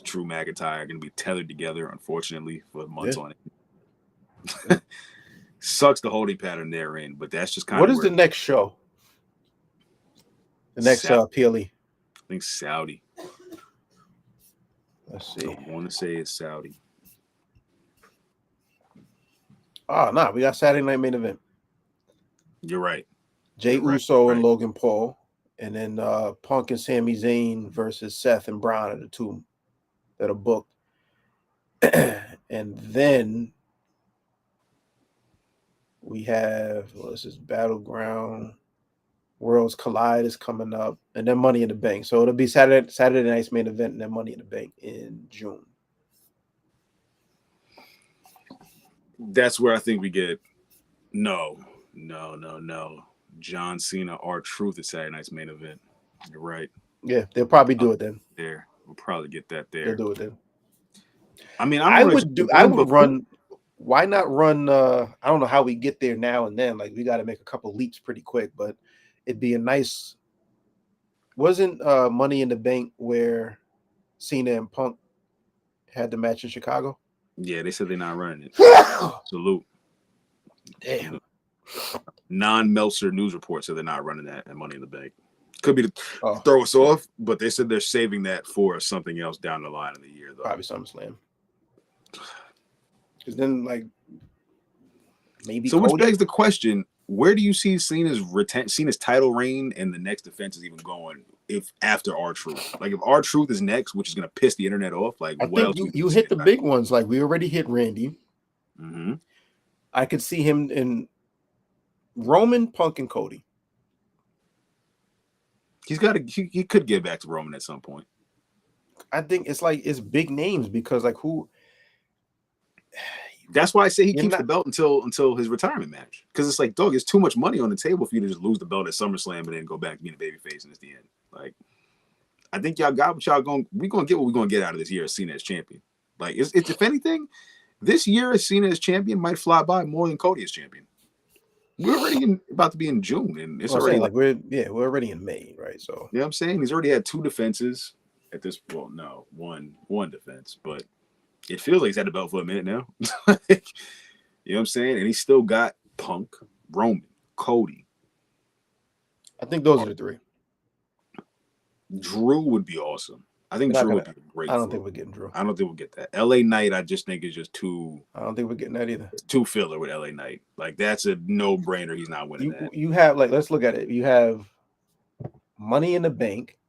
Drew McIntyre are going to be tethered together, unfortunately, for months on it. Sucks the holding pattern they're in, but that's just kind of. What is the next show? The next PLE? I think Saudi. Let's see. I want to say it's Saudi. Oh, no, we got Saturday night main event. You're right. Jey Uso and Logan Paul, and then Punk and Sami Zayn versus Seth and Braun are the 2 that are booked. And then we have, this is Battleground, Worlds Collide is coming up, and then Money in the Bank. So it'll be Saturday night's main event and then Money in the Bank in June. That's where I think we get no. John Cena, R-Truth is Saturday night's main event. You're right. Yeah, they'll probably do it then. There. We'll probably get that there. They'll do it then. I mean, I would run. Why not run? I don't know how we get there now and then. Like, we got to make a couple leaps pretty quick, but it'd be a nice. Wasn't Money in the Bank where Cena and Punk had the match in Chicago? Yeah, they said they're not running it. Salute. Damn. Non-Meltzer news report said they're not running that at Money in the Bank. Could be to throw us off, but they said they're saving that for something else down the line in the year, though. Probably SummerSlam. Because then, like, maybe. So, which begs the question: where do you see Cena's title reign and the next defense is even going? If after R-Truth, like if R-Truth is next, which is going to piss the internet off, like I think you hit the big ones. Like, we already hit Randy. Mm-hmm. I could see him in Roman, Punk, and Cody. He could get back to Roman at some point. I think it's big names because like who That's why I say he You're keeps not- the belt until his retirement match. Because it's like, dog, it's too much money on the table for you to just lose the belt at SummerSlam and then go back being a babyface and it's the end. Like, I think y'all got what y'all going. We're gonna get what we're gonna get out of this year as Cena as champion. Like, it's if anything, this year as Cena as champion might fly by more than Cody as champion. We're already about to be in June, and it's already like we're already in May, right? So you know what I'm saying? He's already had 2 defenses at this. Well, no, one defense, but it feels like he's had the belt for a minute now. You know what I'm saying? And he's still got Punk, Roman, Cody. I think those are the 3. Drew would be awesome. I think Drew would be great. I don't think we're getting Drew. I don't think we'll get that. LA Knight, I just think is just too. I don't think we're getting that either. Too filler with LA Knight. Like, that's a no-brainer. He's not winning that. You have, like, let's look at it. You have Money in the Bank,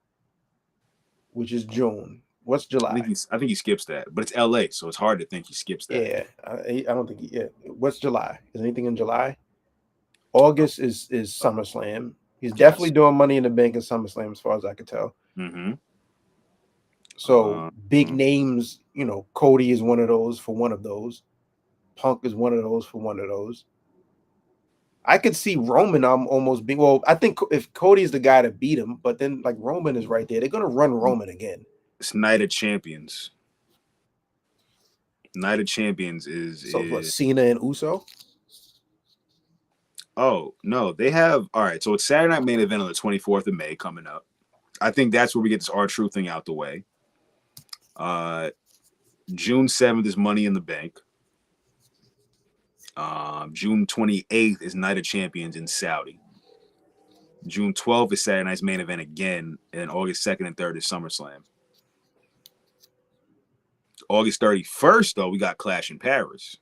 which is June. What's July? I think he skips that, but it's LA, so it's hard to think he skips that. Yeah, I don't think he. Yeah. What's July? Is anything in July? August is SummerSlam. He's definitely doing Money in the Bank in SummerSlam, as far as I could tell. Mm-hmm. So big names, you know, Cody is one of those for one of those. Punk is one of those for one of those. I could see Roman almost being. Well, I think if Cody's the guy to beat him, but then like Roman is right there, they're gonna run Roman again. It's Night of Champions. Night of Champions is what, Cena and Uso? Oh, no, they have all right. So it's Saturday Night Main Event on the 24th of May coming up. I think that's where we get this R-Truth thing out the way. June 7th is Money in the Bank. June 28th is Night of Champions in Saudi. June 12th is Saturday Night's Main Event again, and August 2nd and 3rd is SummerSlam. August 31st, though, we got Clash in Paris.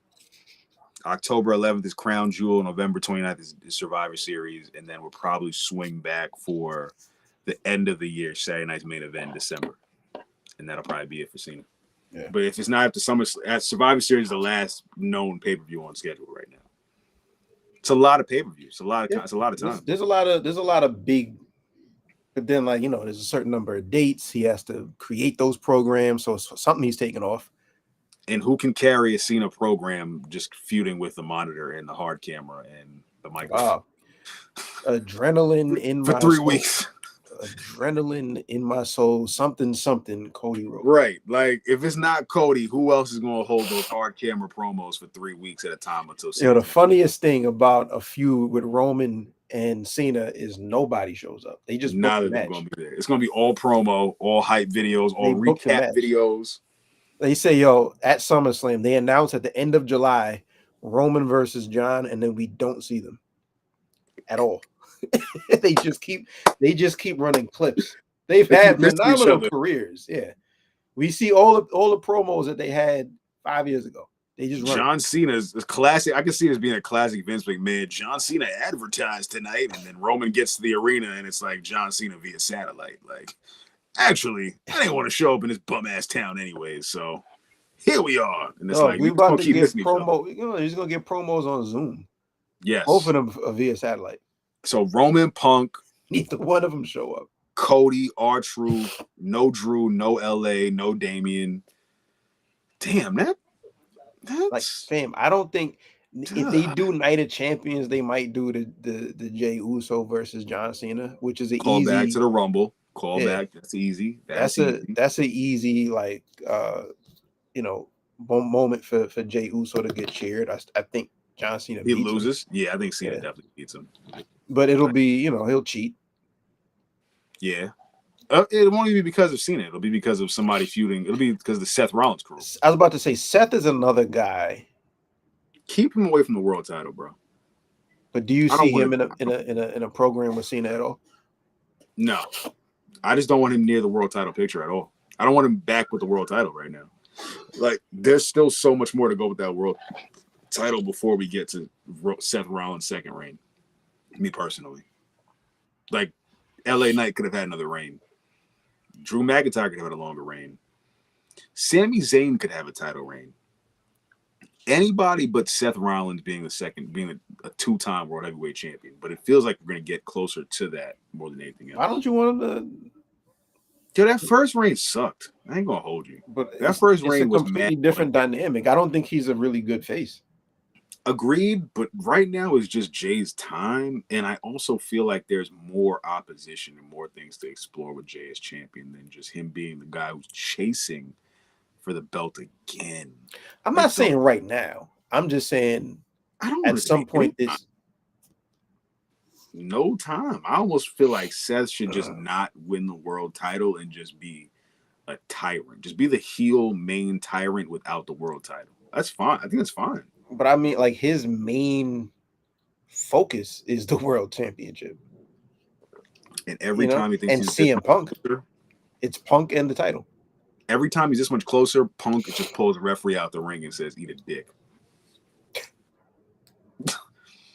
October 11th is Crown Jewel. November 29th is Survivor Series. And then we'll probably swing back for the end of the year, Saturday Night's Main Event in December. And that'll probably be it for Cena. Yeah. But if it's not after Survivor Series is the last known pay-per-view on schedule right now. It's a lot of pay-per-views. It's a lot of time. There's a lot of big, but then, like, you know, there's a certain number of dates. He has to create those programs. So it's something he's taking off. And who can carry a Cena program just feuding with the monitor and the hard camera and the microphone? Adrenaline in for my 3 soul. weeks. Adrenaline in my soul. Something Cody wrote. Right. Like, if it's not Cody, who else is going to hold those hard camera promos for 3 weeks at a time until Cena? You know, the funniest thing about a feud with Roman and Cena is nobody shows up. They just none of them going to be there. It's going to be all promo, all hype videos, all recap videos. They say, yo, at SummerSlam, they announce at the end of July, Roman versus John, and then we don't see them at all. they just keep running clips. They've had phenomenal careers. Yeah. We see all the promos that they had 5 years ago. They just run. John Cena's a classic. I can see it as being a classic Vince McMahon. John Cena advertised tonight, and then Roman gets to the arena, and it's like John Cena via satellite. Like, actually, I didn't want to show up in this bum ass town anyways, so here we are. And it's like we're about to get promo. You know, he's gonna get promos on Zoom. Yes, both of them via satellite. So Roman, Punk, neither one of them show up. Cody, R-Truth, no Drew, no LA, no Damian. Damn, that's like, fam. I don't think if they do Night of Champions, they might do the Jey Uso versus John Cena, which is an call easy back to the Rumble. Call back. That's easy. That's an easy, like, you know, moment for Jey Uso to get cheered. I think John Cena he loses. Yeah, I think Cena definitely beats him. But it'll be, you know, he'll cheat. Yeah. It won't even be because of Cena. It'll be because of somebody feuding. It'll be because of the Seth Rollins crew. I was about to say Seth is another guy. Keep him away from the world title, bro. But do you see him in a program with Cena at all? No. I just don't want him near the world title picture at all. I don't want him back with the world title right now. Like, there's still so much more to go with that world title before we get to Seth Rollins' second reign. Me personally. Like, LA Knight could have had another reign. Drew McIntyre could have had a longer reign. Sami Zayn could have a title reign. Anybody but Seth Rollins being a two-time world heavyweight champion. But it feels like we're going to get closer to that more than anything else. Why don't you want him to? Yo, that first reign sucked. I ain't gonna hold you. But That first it's a reign was completely mad. different dynamic. I don't think he's a really good face. Agreed, but right now is just Jay's time, and I also feel like there's more opposition and more things to explore with Jay as champion than just him being the guy who's chasing for the belt again. I'm Like, not saying right now. I'm just saying I don't at want some point this. No time. I almost feel like Seth should just not win the world title and just be a tyrant. Just be the heel main tyrant without the world title. That's fine. I think that's fine. But I mean, like his main focus is the world championship. And every time he thinks and he's CM Punk, closer, it's Punk and the title. every time he's this much closer, Punk just pulls the referee out the ring and says, "Eat a dick."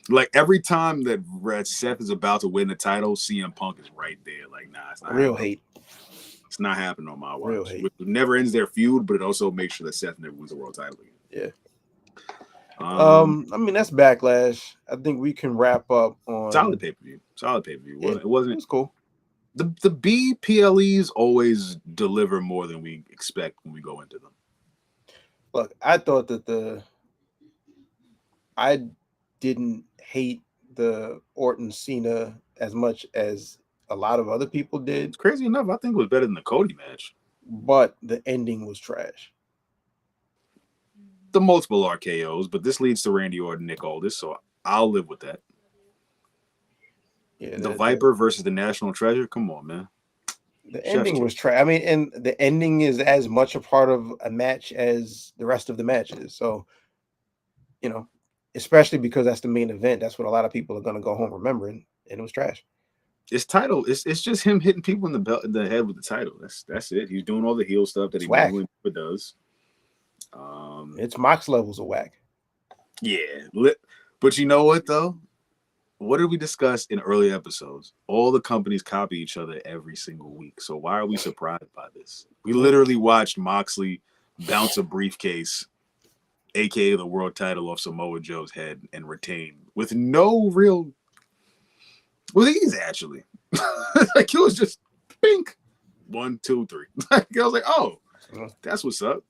Like every time that Seth is about to win the title, CM Punk is right there. Like, nah, it's not Real happening. hate. It's not happening on my Real watch. hate. It never ends their feud, but it also makes sure that Seth never wins the world title again. Yeah. I mean that's Backlash. I think we can wrap up on solid pay-per-view. Solid pay-per-view. Yeah, It wasn't. It was cool. The BPLEs always deliver more than we expect when we go into them. Look, I thought that I didn't hate the Orton Cena as much as a lot of other people did. It's crazy enough, I think it was better than the Cody match. But the ending was trash. The multiple RKOs, but this leads to Randy Orton, Nick Aldis, so I'll live with that. Yeah, the Viper versus the National Treasure. Come on, man. The ending was trash. I mean, and the ending is as much a part of a match as the rest of the matches. So, especially because that's the main event. That's what a lot of people are going to go home remembering, and it was trash. His title, it's just him hitting people in the head with the title. That's it. He's doing all the heel stuff that he normally does. It's Mox levels of whack. Yeah, but you know what though? What did we discuss in early episodes? All the companies copy each other every single week. So why are we surprised by this? We literally watched Moxley bounce a briefcase, aka the world title, off Samoa Joe's head and retain with no real. With ease, actually. Like it was just pink. 1, 2, 3. I was like, oh, that's what's up.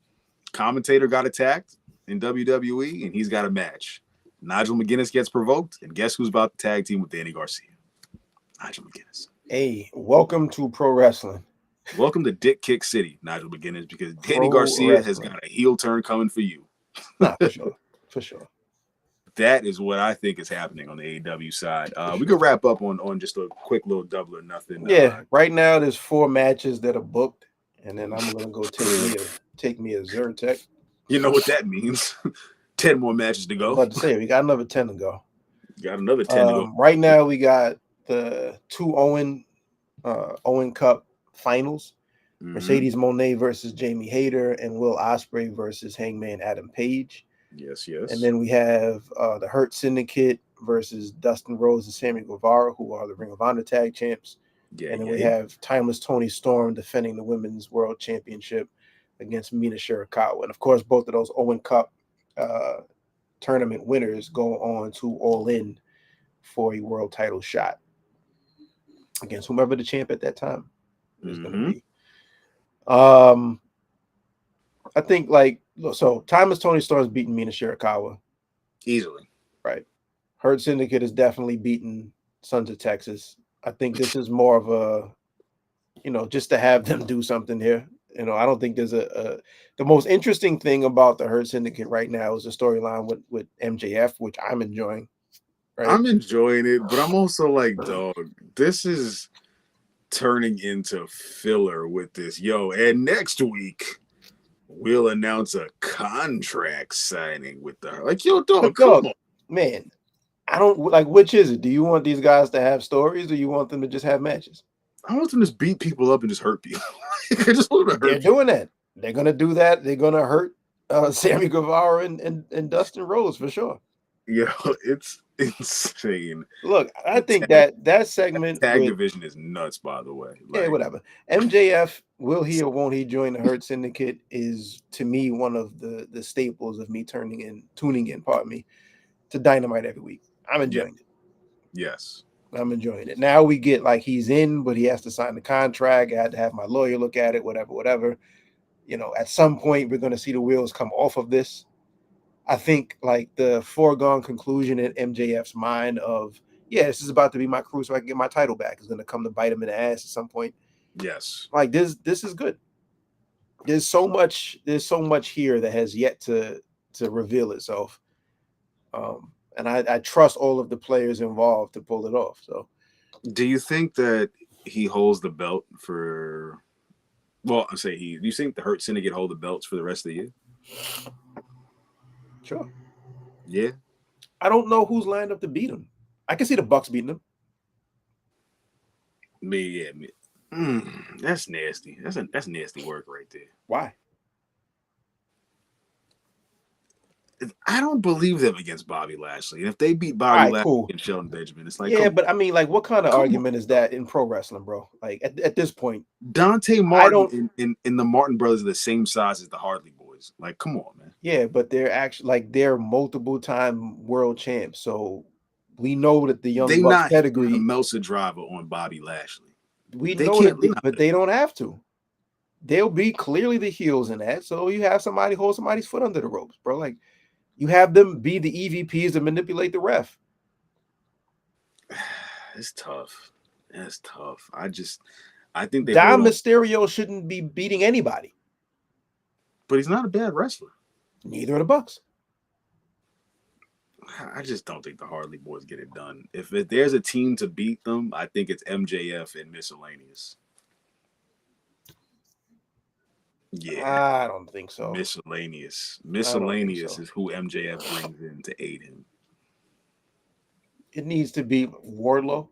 Commentator got attacked in WWE, and he's got a match. Nigel McGuinness gets provoked, and guess who's about to tag team with Danny Garcia? Nigel McGuinness. Hey, welcome to pro wrestling. Welcome to Dick Kick City, Nigel McGuinness, because Danny Garcia has got a heel turn coming for you. Nah, for sure. For sure. That is what I think is happening on the AEW side. We could wrap up on just a quick little double or nothing. Yeah, right now there's 4 matches that are booked, and then I'm gonna go take me a Zyrtec. You know what that means? 10 more matches to go. I was about to say we got another 10 to go. Got another 10 to go. Right now we got the 2 Owen Cup finals. Mm-hmm. Mercedes Moné versus Jamie Hayter and Will Ospreay versus Hangman Adam Page. Yes. And then we have the Hurt Syndicate versus Dustin Rhodes and Sammy Guevara, who are the Ring of Honor Tag Champs. And then we have Timeless Toni Storm defending the Women's World Championship against Mina Shirakawa. And, of course, both of those Owen Cup tournament winners go on to All In for a world title shot against whomever the champ at that time is going to be. I think, Timeless Toni Storm's beating Mina Shirakawa. Easily. Right. Hurt Syndicate has definitely beaten Sons of Texas. I think this is more of a, just to have them do something here. I don't think there's the most interesting thing about the Hurt Syndicate right now is the storyline with MJF, which I'm enjoying. Right? I'm enjoying it, but I'm also like, dog, this is turning into filler with this. And next week we'll announce a contract signing with the dog, come on. Man, I don't which is it? Do you want these guys to have stories or you want them to just have matches? I want them to just beat people up and just hurt people. I just want them to hurt They're doing that. They're gonna do that. They're gonna hurt Sammy Guevara and Dustin Rhodes for sure. It's insane. Look, I think that segment tag division is nuts, by the way. Whatever. MJF, will he or won't he join the Hurt Syndicate is to me one of the staples of me tuning in, to Dynamite every week. I'm enjoying it. Yes. I'm enjoying it. Now we get like he's in, but he has to sign the contract. I had to have my lawyer look at it, whatever. At some point we're going to see the wheels come off of this. I think like the foregone conclusion in MJF's mind of, yeah, this is about to be my crew so I can get my title back is going to come to bite him in the ass at some point. Yes. Like this is good. There's so much here that has yet to reveal itself. And I trust all of the players involved to pull it off. So do you think that he holds the belt for do you think the Hurt Syndicate hold the belts for the rest of the year? Sure. Yeah. I don't know who's lined up to beat him. I can see the Bucks beating them. That's nasty. That's nasty work right there. Why? I don't believe them against Bobby Lashley. And if they beat Bobby Lashley and Shelton Benjamin, it's like, yeah, but I mean, like, what kind of argument is that in pro wrestling, bro? Like at this point, Dante Martin and the Martin brothers are the same size as the Hardy Boys. Like, come on, man. Yeah, but they're actually like they're multiple time world champs. So we know that the Young Bucks pedigree Meltzer driver on Bobby Lashley. We know that, but they don't have to. They'll be clearly the heels in that. So you have somebody hold somebody's foot under the ropes, bro. Like you have them be the EVPs to manipulate the ref. It's tough. That's tough. I think they Dom Mysterio shouldn't be beating anybody. But he's not a bad wrestler. Neither are the Bucks. I just don't think the Hardy Boys get it done. If there's a team to beat them, I think it's MJF and Miscellaneous. Yeah. I don't think so. Miscellaneous is who MJF brings in to aid him. It needs to be Wardlow.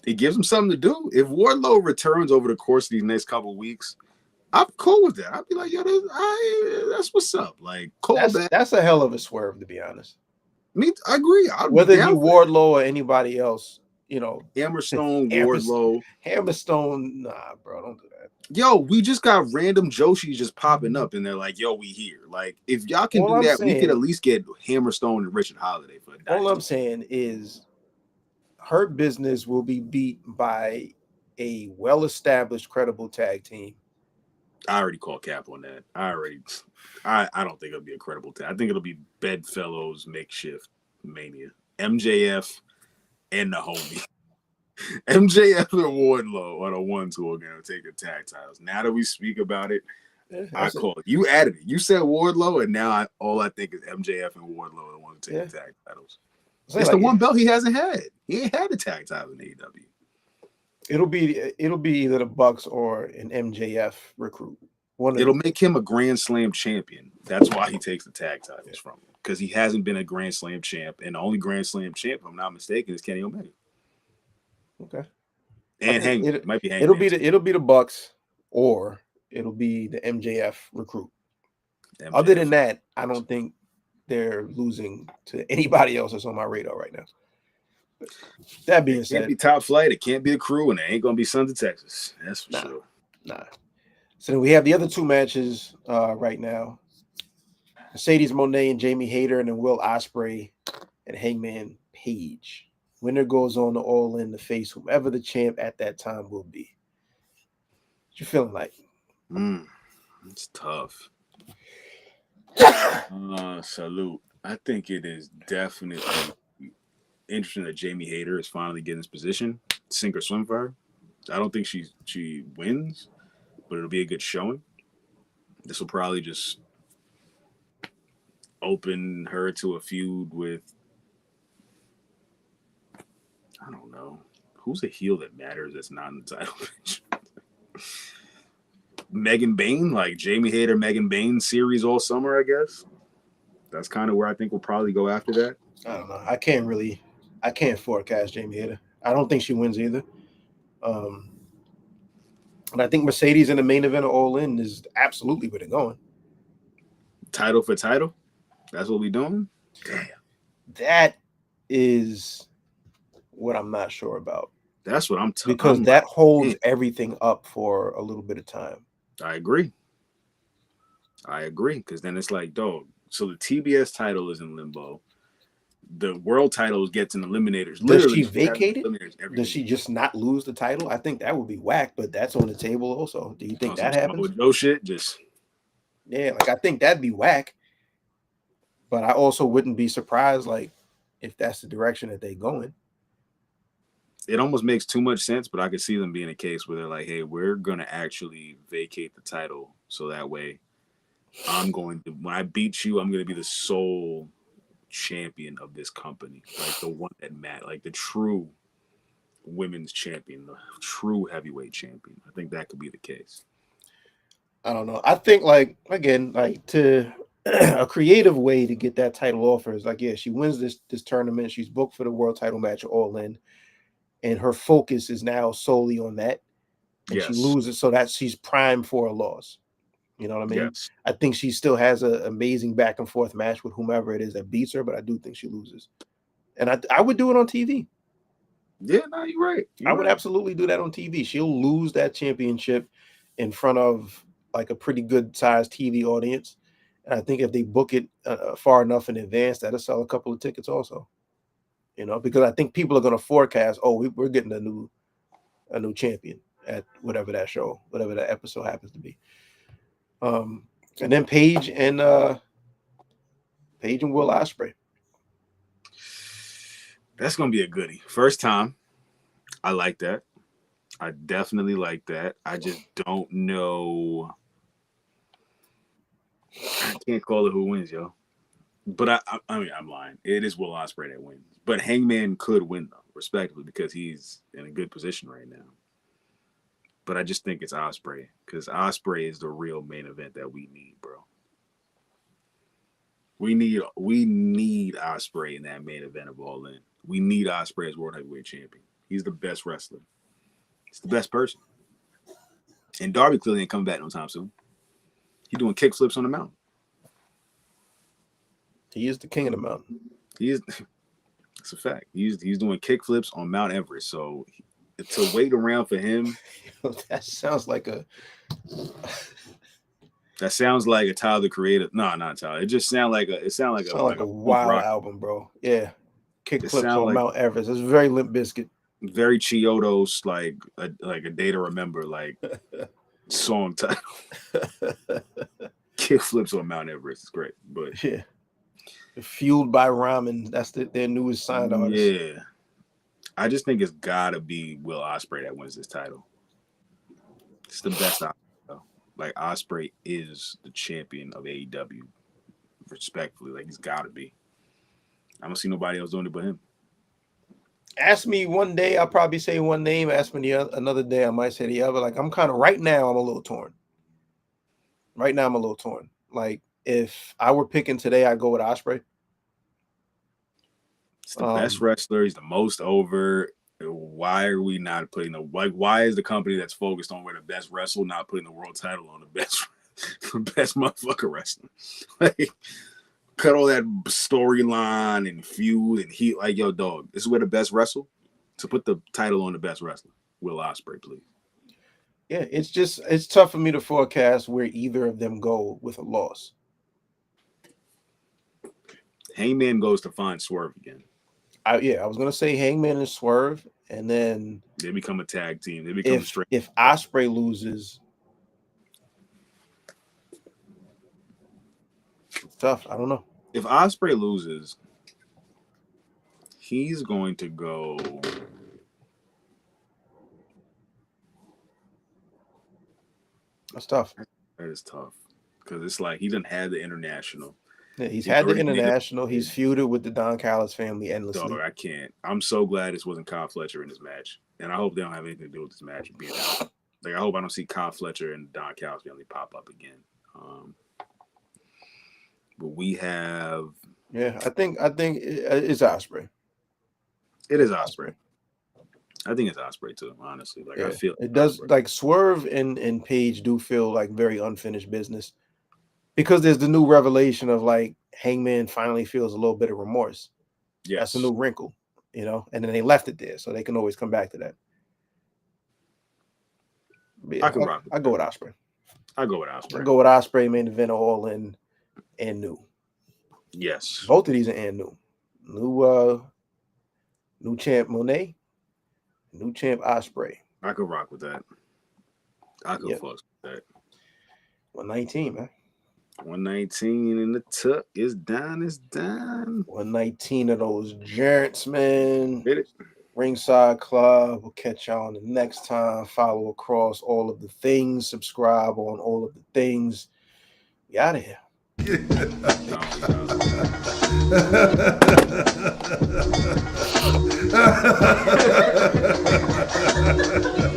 It gives him something to do. If Wardlow returns over the course of these next couple of weeks, I'm cool with that. I'd be like, yo, that's what's up. Like, that's a hell of a swerve, to be honest. I agree. Whether you Wardlow or anybody else, Hammerstone, Wardlow. Hammerstone, nah, bro, don't do that. Yo, we just got random Joshis just popping up, and they're like, yo, we here. Like, if y'all can do that, we could at least get Hammerstone and Richard Holiday for a all I'm saying is Hurt Business will be beat by a well-established, credible tag team. I already called cap on that. I don't think it'll be a credible tag. I think it'll be Bedfellows Makeshift Mania. MJF and the homie. MJF and Wardlow are the ones who are going to take the tag titles. Now that we speak about it, I call it. You added it. You said Wardlow, and now all I think is MJF and Wardlow are the ones to take the tag titles. It's the one belt he hasn't had. He ain't had the tag title in AEW. It'll be either the Bucks or an MJF recruit. It'll make him a Grand Slam champion. That's why he takes the tag titles from him, because he hasn't been a Grand Slam champ, and the only Grand Slam champ, if I'm not mistaken, is Kenny Omega. Okay. And Hangman. It might be Hangman. It'll be the Bucks or it'll be the MJF recruit. Other than that, I don't think they're losing to anybody else that's on my radar right now. That being said, it can't be Top Flight, it can't be a crew, and it ain't gonna be Sons of Texas. That's for sure. Nah. So then we have the other two matches right now. Mercedes Moné and Jamie Hayter, and then Will Ospreay and Hangman Page. Winner goes on to All In to face whomever the champ at that time will be. What you feeling like? It's tough. Salute. I think it is definitely interesting that Jamie Hayter is finally getting his position. Sink or swim for her. I don't think she wins, but it'll be a good showing. This will probably just open her to a feud with, I don't know, who's a heel that matters that's not in the title match? Megan Bain, like Jamie Hayter, Megan Bain series all summer, I guess. That's kind of where I think we'll probably go after that. I don't know. I can't forecast Jamie Hayter. I don't think she wins either. And I think Mercedes in the main event of All In is absolutely where they're going. Title for title? That's what we're doing? Damn. That is what I'm not sure about. That's what I'm talking about. Because that holds everything up for a little bit of time. I agree. Because then it's like, dog, so the TBS title is in limbo. The world title gets in eliminators. Does she Literally, vacate it? eliminators every Does week. she just not lose the title? I think that would be whack, but that's on the table also. Do you think that Some happens? Samoa Joe shit, just Yeah, like I think that'd be whack. But I also wouldn't be surprised, like, if that's the direction that they're going. it almost makes too much sense, but I could see them being a case where they're like, hey, we're gonna actually vacate the title so that way when I beat you, I'm gonna be the sole champion of this company. Like the one that matters, like the true women's champion, the true heavyweight champion. I think that could be the case. I don't know. I think, like, again, like, to a creative way to get that title offer is like, yeah, she wins this tournament. She's booked for the world title match at All In, and her focus is now solely on that. And she loses, so that she's primed for a loss. You know what I mean? Yes. I think she still has an amazing back and forth match with whomever it is that beats her, but I do think she loses. And I would do it on TV. Yeah, no, you're right. I would absolutely do that on TV. She'll lose that championship in front of like a pretty good sized TV audience. And I think if they book it far enough in advance, that'll sell a couple of tickets also. You know, because I think people are going to forecast, oh, we're getting a new champion at whatever that show, whatever that episode happens to be. And then Paige and Will Ospreay. That's gonna be a goodie. First time. I like that. I definitely like that. I just don't know. I can't call it who wins, yo. But I mean, I'm lying. It is Will Ospreay that wins. But Hangman could win, though, respectively, because he's in a good position right now. But I just think it's Ospreay, because Ospreay is the real main event that we need, bro. We need Ospreay in that main event of All In. We need Ospreay as World Heavyweight Champion. He's the best wrestler. He's the best person. And Darby clearly ain't coming back no time soon. He's doing kick flips on the mountain. He is the king of the mountain. It's a fact. He's doing kick flips on Mount Everest. So to wait around for him. That sounds like a Tyler the Creator. No, not Tyler. It just sounds like a wild album, bro. Yeah. Kick flips on Mount Everest. It's very Limp Bizkit. Very Chiodos, like a Day to Remember, like song title. Kick flips on Mount Everest. It's great. But yeah. Fueled by Ramen. That's their newest signed artist. Yeah. I just think it's gotta be Will Ospreay that wins this title. It's the best option, though. Like Ospreay is the champion of AEW. Respectfully. Like he's gotta be. I don't see nobody else doing it but him. Ask me one day, I'll probably say one name. Ask me another day, I might say the other. Like I'm kind of right now, I'm a little torn. Like if I were picking today, I'd go with Ospreay. It's the best wrestler. He's the most over. Why are we not putting why is the company that's focused on where the best wrestler not putting the world title on the best motherfucker wrestler? Like, cut all that storyline and feud and heat. Like, yo, dog, this is where the best wrestle. So put the title on the best wrestler. Will Ospreay, please. Yeah, it's tough for me to forecast where either of them go with a loss. Hangman goes to find Swerve again. I was gonna say Hangman and Swerve, and then they become a tag team. They become straight. If Ospreay loses, it's tough. I don't know. If Ospreay loses, he's going to go. That's tough. That is tough because it's like he didn't have the international. Yeah, he's had the international. He's feuded with the Don Callis family endlessly. Dog, I can't. I'm so glad this wasn't Kyle Fletcher in this match, and I hope they don't have anything to do with this match being out. Like, I hope I don't see Kyle Fletcher and Don Callis family pop up again. But we have. Yeah, I think it's Ospreay. It is Ospreay. I think it's Ospreay too. Honestly, like, yeah, I feel it does. Ospreay. Like Swerve and Paige do feel like very unfinished business. Because there's the new revelation of like Hangman finally feels a little bit of remorse. Yeah, that's a new wrinkle, you know. And then they left it there, so they can always come back to that. Yeah, I go with Ospreay. I go with Ospreay. I go with Ospreay main event All In and new. Yes, both of these are and new. New champ Monet, new champ Osprey. I could rock with that. I could Yep. fuck with that. 119, man. 119 in the tuck is down. 119 of those gents, man. Hit it. Ringside Club. We'll catch y'all on the next time. Follow across all of the things. Subscribe on all of the things. We out of here. No.